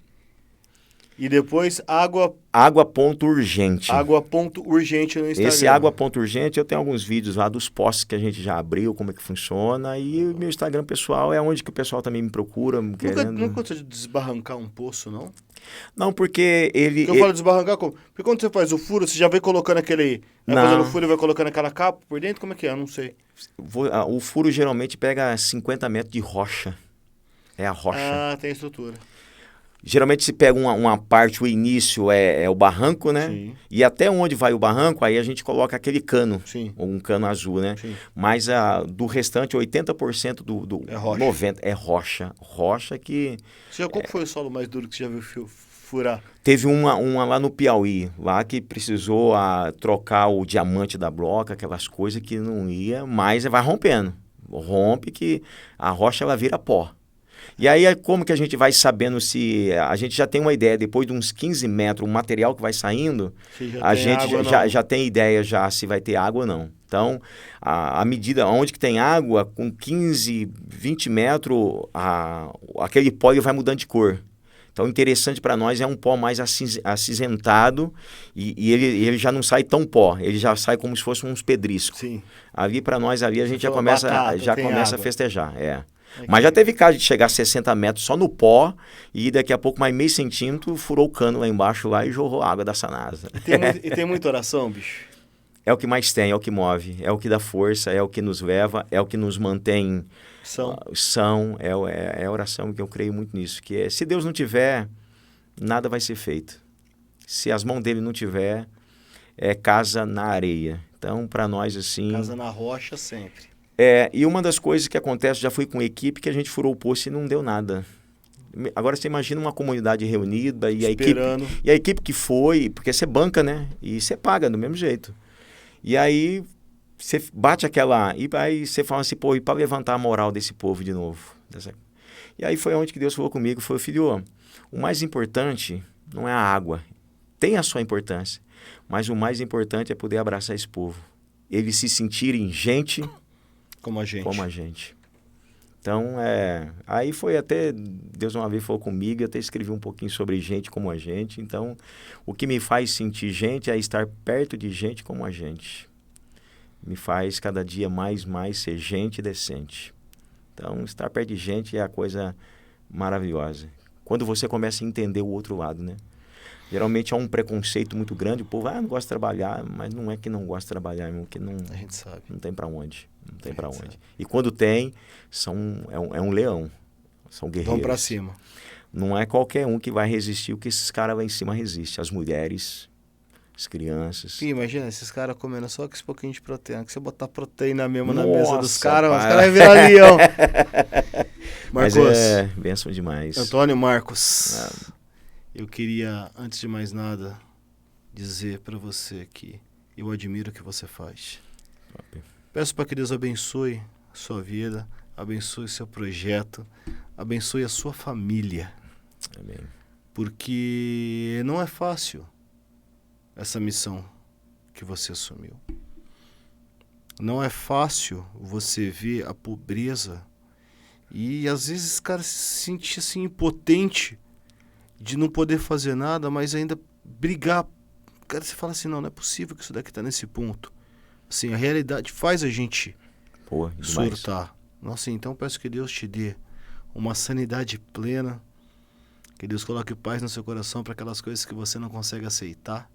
E depois Água.urgente. Água.urgente no Instagram. Esse Água.urgente, eu tenho alguns vídeos lá dos posts que a gente já abriu, como é que funciona. E o meu Instagram pessoal é onde que o pessoal também me procura. Nunca aconteceu de desbarrancar um poço, não? Não, porque ele... Porque eu falo desbarrancar como? Porque quando você faz o furo, você já vem colocando aquele... Vai fazendo o furo e vai colocando aquela capa por dentro? Como é que é? Eu não sei. O furo geralmente pega 50 metros de rocha. É a rocha. Ah, tem estrutura. Geralmente se pega uma parte, o início é o barranco, né? Sim. E até onde vai o barranco, aí a gente coloca aquele cano. Sim. Ou um cano azul, né? Sim. Mas do restante, 80% do É rocha. 90% é rocha. Rocha que... Qual que foi o solo mais duro que você já viu furar? Teve uma lá no Piauí, lá que precisou trocar o diamante da bloca, aquelas coisas que não ia, mas vai rompendo. Rompe que a rocha ela vira pó. E aí, como que a gente vai sabendo se... A gente já tem uma ideia, depois de uns 15 metros, o material que vai saindo, a gente já tem ideia já se vai ter água ou não. Então, a medida, onde que tem água, com 15, 20 metros, aquele pó ele vai mudando de cor. Então, interessante para nós é um pó mais acinzentado e ele já não sai tão pó, ele já sai como se fosse uns pedriscos. Sim. Ali, para nós, ali a gente já começa a festejar, Mas Aqui. já teve caso de chegar a 60 metros só no pó e daqui a pouco mais meio centímetro furou o cano lá embaixo lá e jorrou água da Sanasa. E tem muita oração, bicho? É o que mais tem, é o que move, é o que dá força, é o que nos leva, é o que nos mantém são. É a oração que eu creio muito nisso, que se Deus não tiver, nada vai ser feito. Se as mãos dele não tiver, é casa na areia. Então, para nós, assim... Casa na rocha sempre. E uma das coisas que acontece, já fui com equipe que a gente furou o poço e não deu nada. Agora você imagina uma comunidade reunida e a equipe que foi, porque você banca, né? E você paga do mesmo jeito. E aí você bate aquela... E aí você fala assim, pô, e para levantar a moral desse povo de novo? E aí foi onde que Deus falou comigo, foi, filho, o mais importante não é a água. Tem a sua importância, mas o mais importante é poder abraçar esse povo. Eles se sentirem gente... Como a gente. Então, aí foi até, Deus uma vez falou comigo, eu até escrevi um pouquinho sobre gente como a gente. Então, o que me faz sentir gente é estar perto de gente como a gente. Me faz cada dia mais ser gente decente. Então, estar perto de gente é a coisa maravilhosa. Quando você começa a entender o outro lado, né? Geralmente há um preconceito muito grande, o povo, não gosta de trabalhar, mas não é que não gosta de trabalhar, irmão, que não, a gente sabe. Não tem para onde. Não tem para onde. E quando tem, é um leão. São guerreiros. Vão para cima. Não é qualquer um que vai resistir o que esses caras lá em cima resistem. As mulheres, as crianças. Sim, imagina, esses caras comendo só com esse pouquinho de proteína. Que você botar proteína mesmo na mesa dos caras, os caras vão virar leão. Marcos. Mas bênção demais. Antônio Marcos. Eu queria, antes de mais nada, dizer para você que eu admiro o que você faz. Peço para que Deus abençoe a sua vida, abençoe seu projeto, abençoe a sua família. Amém. Porque não é fácil essa missão que você assumiu. Não é fácil você ver a pobreza e às vezes, cara, se sentir assim impotente de não poder fazer nada, mas ainda brigar. Cara, você fala assim, não é possível que isso daqui tá nesse ponto. Assim, a realidade faz a gente surtar. Nossa, então peço que Deus te dê uma sanidade plena, que Deus coloque paz no seu coração para aquelas coisas que você não consegue aceitar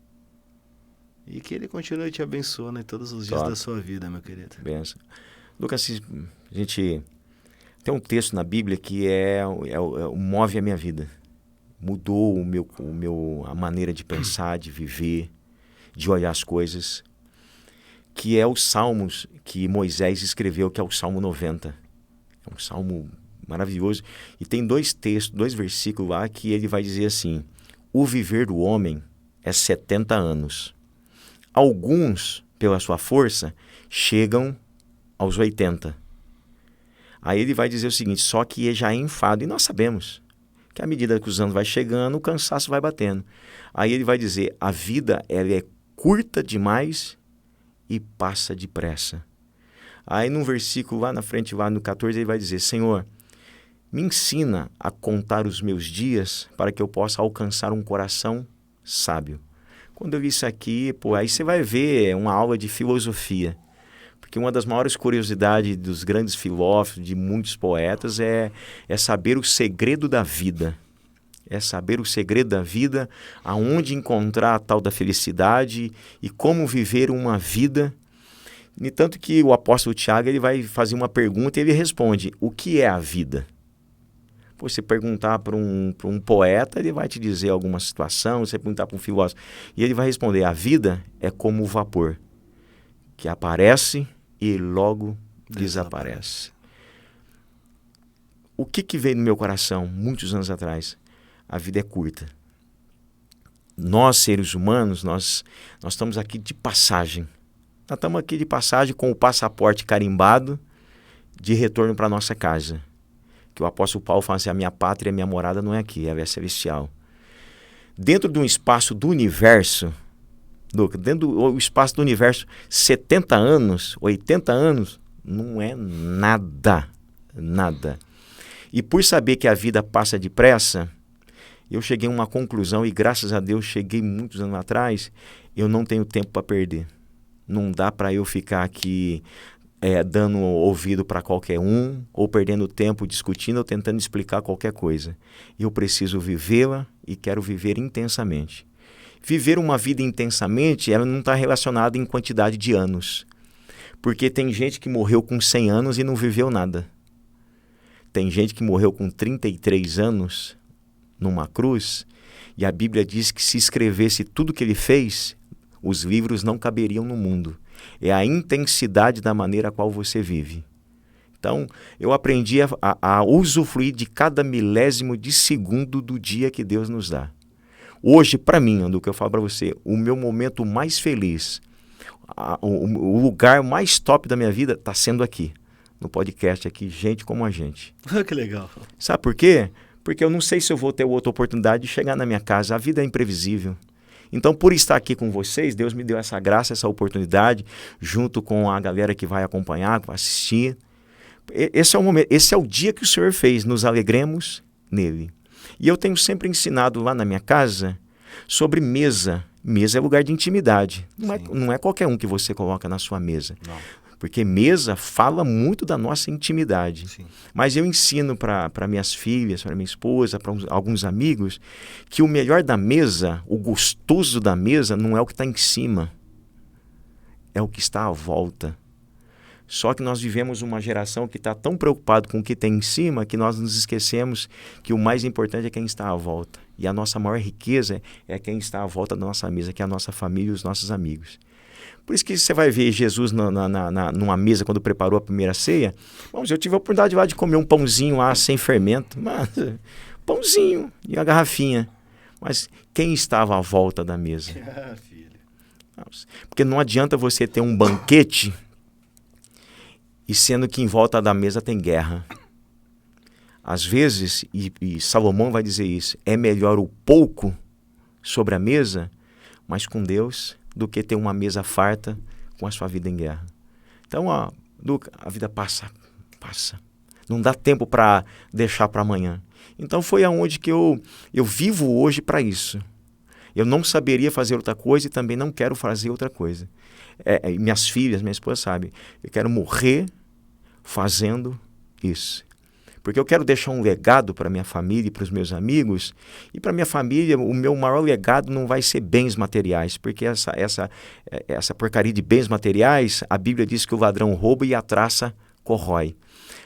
e que Ele continue te abençoando em todos os dias da sua vida, meu querido. Benção. Lucas, a gente tem um texto na Bíblia que move a minha vida. Mudou a maneira de pensar, de viver, de olhar as coisas, que é os Salmos que Moisés escreveu, que é o Salmo 90. É um salmo maravilhoso. E tem dois versículos lá que ele vai dizer assim: o viver do homem é 70 anos. Alguns, pela sua força, chegam aos 80. Aí ele vai dizer o seguinte, só que já é enfado, e nós sabemos que à medida que os anos vai chegando, o cansaço vai batendo. Aí ele vai dizer, a vida ela é curta demais e passa depressa. Aí num versículo lá na frente, lá no 14, ele vai dizer, Senhor, Me ensina a contar os meus dias para que eu possa alcançar um coração sábio. Quando eu vi isso aqui, aí você vai ver uma aula de filosofia. Porque uma das maiores curiosidades dos grandes filósofos, de muitos poetas, é saber o segredo da vida. É saber o segredo da vida, aonde encontrar a tal da felicidade e como viver uma vida. E tanto que o apóstolo Tiago ele vai fazer uma pergunta e ele responde, o que é a vida? Você perguntar para um poeta, ele vai te dizer alguma situação, você perguntar para um filósofo, e ele vai responder, a vida é como o vapor, que aparece e logo desaparece. O que veio no meu coração muitos anos atrás? A vida é curta. Nós, seres humanos, nós estamos aqui de passagem. Nós estamos aqui de passagem com o passaporte carimbado de retorno para a nossa casa. Que o apóstolo Paulo fala assim, a minha pátria, a minha morada não é aqui, ela é celestial. Dentro de um espaço do universo, dentro do espaço do universo, 70 anos, 80 anos, não é nada, nada. E por saber que a vida passa depressa, eu cheguei a uma conclusão, e graças a Deus cheguei muitos anos atrás, eu não tenho tempo para perder. Não dá para eu ficar aqui dando ouvido para qualquer um, ou perdendo tempo discutindo ou tentando explicar qualquer coisa. Eu preciso vivê-la e quero viver intensamente. Viver uma vida intensamente, ela não está relacionada em quantidade de anos. Porque tem gente que morreu com 100 anos e não viveu nada. Tem gente que morreu com 33 anos numa cruz, e a Bíblia diz que se escrevesse tudo que ele fez, os livros não caberiam no mundo. É a intensidade da maneira a qual você vive. Então, eu aprendi a usufruir de cada milésimo de segundo do dia que Deus nos dá. Hoje, para mim, do que eu falo para você, o meu momento mais feliz, o lugar mais top da minha vida está sendo aqui, no podcast aqui, Gente Como a Gente. Que legal. Sabe por quê? Porque eu não sei se eu vou ter outra oportunidade de chegar na minha casa. A vida é imprevisível. Então, por estar aqui com vocês, Deus me deu essa graça, essa oportunidade, junto com a galera que vai acompanhar, que vai assistir. Esse é o momento, esse é o dia que o Senhor fez, nos alegremos nele. E eu tenho sempre ensinado lá na minha casa sobre mesa. Mesa é lugar de intimidade. Não é qualquer um que você coloca na sua mesa. Não. Porque mesa fala muito da nossa intimidade. Sim. Mas eu ensino para minhas filhas, para minha esposa, para alguns amigos, que o melhor da mesa, o gostoso da mesa, não é o que está em cima, é o que está à volta. Só que nós vivemos uma geração que está tão preocupada com o que tem em cima que nós nos esquecemos que o mais importante é quem está à volta. E a nossa maior riqueza é quem está à volta da nossa mesa, que é a nossa família e os nossos amigos. Por isso que você vai ver Jesus numa mesa quando preparou a primeira ceia. Bom, eu tive a oportunidade lá de comer um pãozinho lá sem fermento. Mas, pãozinho e a garrafinha. Mas quem estava à volta da mesa? Porque não adianta você ter um banquete e sendo que em volta da mesa tem guerra. Às vezes, e Salomão vai dizer isso, é melhor o pouco sobre a mesa, mas com Deus, do que ter uma mesa farta com a sua vida em guerra. Então, a vida passa. Não dá tempo para deixar para amanhã. Então, foi aonde que eu vivo hoje para isso. Eu não saberia fazer outra coisa e também não quero fazer outra coisa. Minhas filhas, minha esposa sabe, eu quero morrer fazendo isso. Porque eu quero deixar um legado para minha família e para os meus amigos. E para minha família, o meu maior legado não vai ser bens materiais. Porque essa porcaria de bens materiais, a Bíblia diz que o ladrão rouba e a traça corrói.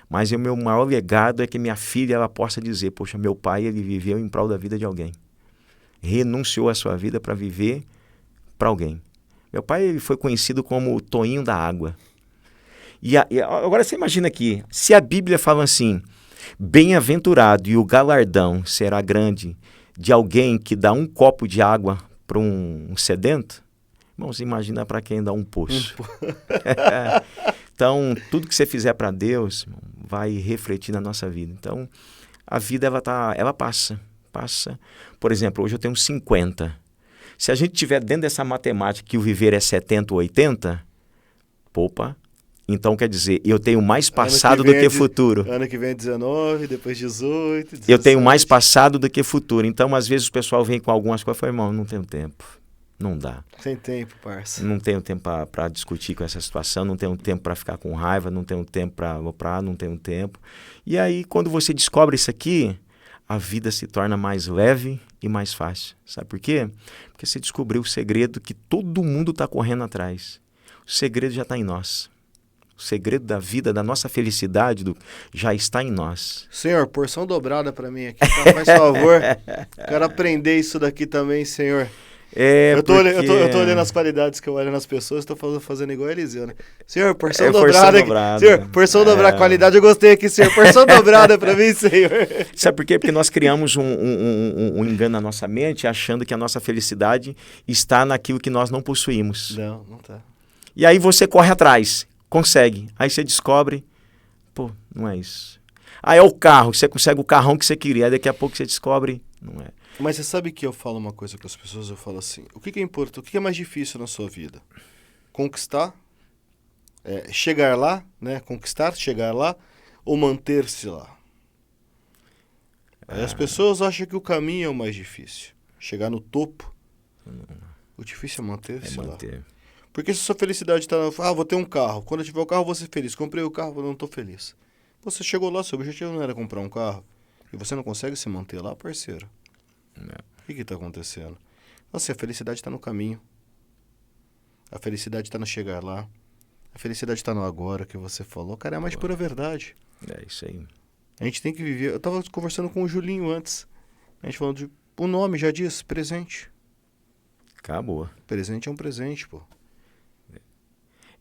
Mas o meu maior legado é que minha filha ela possa dizer, poxa, meu pai ele viveu em prol da vida de alguém. Renunciou a sua vida para viver para alguém. Meu pai ele foi conhecido como o Toinho da água. E agora você imagina aqui, se a Bíblia fala assim, bem-aventurado e o galardão será grande de alguém que dá um copo de água para um sedento, vamos imaginar para quem dá um poço. Então, tudo que você fizer para Deus vai refletir na nossa vida. Então, a vida ela passa. Por exemplo, hoje eu tenho 50. Se a gente tiver dentro dessa matemática que o viver é 70 ou 80, Então, quer dizer, eu tenho mais passado do que futuro. Ano que vem é 19, depois 18, 17. Eu tenho mais passado do que futuro. Então, às vezes, o pessoal vem com algumas coisas e fala, irmão, não tenho tempo. Não dá. Sem tempo, parça. Não tenho tempo para discutir com essa situação, não tenho tempo para ficar com raiva, não tenho tempo para aloprar, não tenho tempo. E aí, quando você descobre isso aqui, a vida se torna mais leve e mais fácil. Sabe por quê? Porque você descobriu o segredo que todo mundo está correndo atrás. O segredo já está em nós. O segredo da vida, da nossa felicidade, já está em nós. Senhor, porção dobrada para mim aqui, tá? Faz favor. Quero aprender isso daqui também, Senhor. Eu tô olhando as qualidades que eu olho nas pessoas, estou fazendo igual a Eliseu, né? Senhor, porção dobrada aqui. Senhor, porção dobrada, qualidade eu gostei aqui, Senhor. Porção dobrada para mim, Senhor. Sabe por quê? Porque nós criamos um engano na nossa mente, achando que a nossa felicidade está naquilo que nós não possuímos. Não tá. E aí você corre atrás. Consegue. Aí você descobre, pô, não é isso. Aí é o carro, você consegue o carrão que você queria, aí daqui a pouco você descobre, não é. Mas você sabe que eu falo uma coisa com as pessoas, eu falo assim, o que é importante, o que é mais difícil na sua vida? Conquistar, chegar lá, né? Conquistar, chegar lá, ou manter-se lá? Aí as pessoas acham que o caminho é o mais difícil. Chegar no topo, o difícil é manter-se lá. Porque se a sua felicidade está... vou ter um carro. Quando eu tiver o carro, eu vou ser feliz. Comprei o carro, eu não estou feliz. Você chegou lá, seu objetivo não era comprar um carro. E você não consegue se manter lá, parceiro. O que está acontecendo? Nossa, a felicidade está no caminho. A felicidade está no chegar lá. A felicidade está no agora, que você falou. Cara, é a mais pura verdade. É isso aí. A gente tem que viver... Eu estava conversando com o Julinho antes. A gente falando de... O nome já diz, presente. Acabou. Presente é um presente, pô.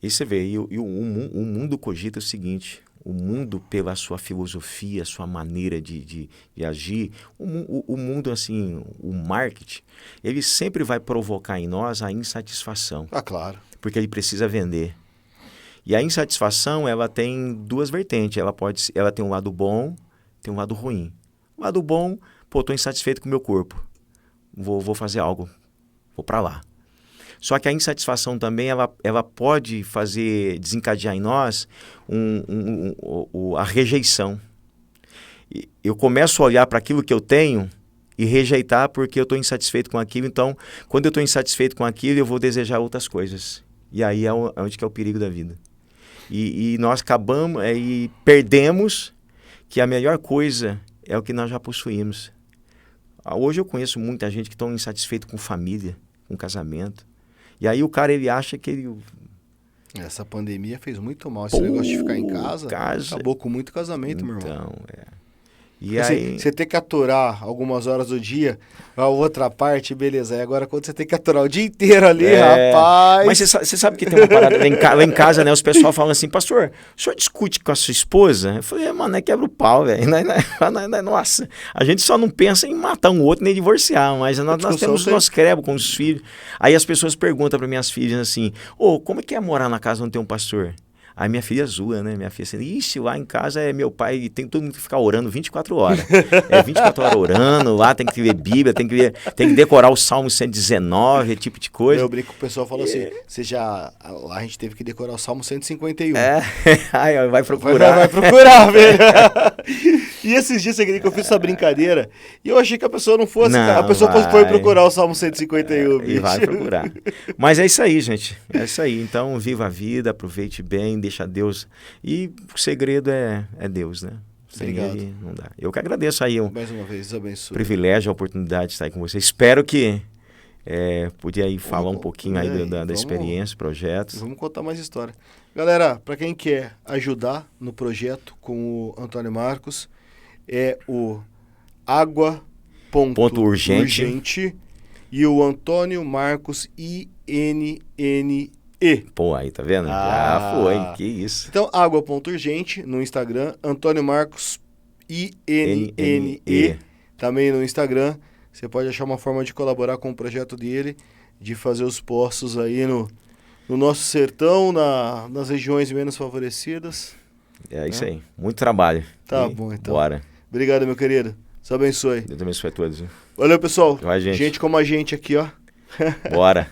E você vê, o mundo cogita o seguinte, o mundo pela sua filosofia, sua maneira de agir, o mundo, assim, o marketing, ele sempre vai provocar em nós a insatisfação. Ah, claro. Porque ele precisa vender. E a insatisfação, ela tem duas vertentes, ela tem um lado bom, tem um lado ruim. O lado bom, pô, estou insatisfeito com o meu corpo, vou fazer algo, vou para lá. Só que a insatisfação também, ela pode desencadear em nós a rejeição. Eu começo a olhar para aquilo que eu tenho e rejeitar porque eu estou insatisfeito com aquilo. Então, quando eu estou insatisfeito com aquilo, eu vou desejar outras coisas. E aí é onde que é o perigo da vida. E nós acabamos e perdemos que a melhor coisa é o que nós já possuímos. Hoje eu conheço muita gente que está insatisfeito com família, com casamento. E aí o cara, ele acha que ele... Essa pandemia fez muito mal. Esse negócio de ficar em casa acabou com muito casamento, meu irmão. Então, E assim, aí... Você tem que aturar algumas horas do dia, a outra parte, beleza. Aí agora quando você tem que aturar o dia inteiro ali, rapaz... Mas você sabe que tem uma parada lá em casa, né? Os pessoal falam assim, pastor, o senhor discute com a sua esposa? Eu falei, mano, quebra o pau, velho. Nossa, a gente só não pensa em matar um outro nem divorciar, mas nós temos o nosso credo com os filhos. Aí as pessoas perguntam para minhas filhas assim, como é que é morar na casa onde tem um pastor? Aí minha filha zoa, né? Minha filha assim, ixi, lá em casa meu pai tem todo mundo que ficar orando 24 horas. 24 horas orando, lá tem que ler Bíblia, tem que decorar o Salmo 119, esse tipo de coisa. Eu brinco com o pessoal, fala assim, lá a gente teve que decorar o Salmo 151. Aí vai procurar. Vai procurar, velho. E esses dias, que eu fiz essa brincadeira, e eu achei que a pessoa não fosse, a pessoa foi procurar o Salmo 151, bicho. E vai procurar. Mas é isso aí, gente. É isso aí. Então, viva a vida, aproveite bem, deixa Deus. E o segredo é Deus, né? Sem ele não dá. Eu que agradeço aí mais uma vez, abençoe. Privilégio, a oportunidade de estar aí com você. Espero que podia aí falar um pouquinho aí da experiência, projetos. Vamos contar mais história. Galera, para quem quer ajudar no projeto com o Antônio Marcos, é o Água.urgente e o Antônio Marcos INNE. Pô, aí tá vendo? Já foi, que isso. Então, Água.urgente no Instagram, Antônio Marcos INNE também no Instagram. Você pode achar uma forma de colaborar com o projeto dele, de fazer os poços aí no nosso sertão, nas regiões menos favorecidas. É isso aí, muito trabalho. Tá bom, então. Bora. Obrigado, meu querido. Deus abençoe. Deus abençoe a todos. Valeu, pessoal. Vai, gente. Gente como a gente aqui, ó. Bora.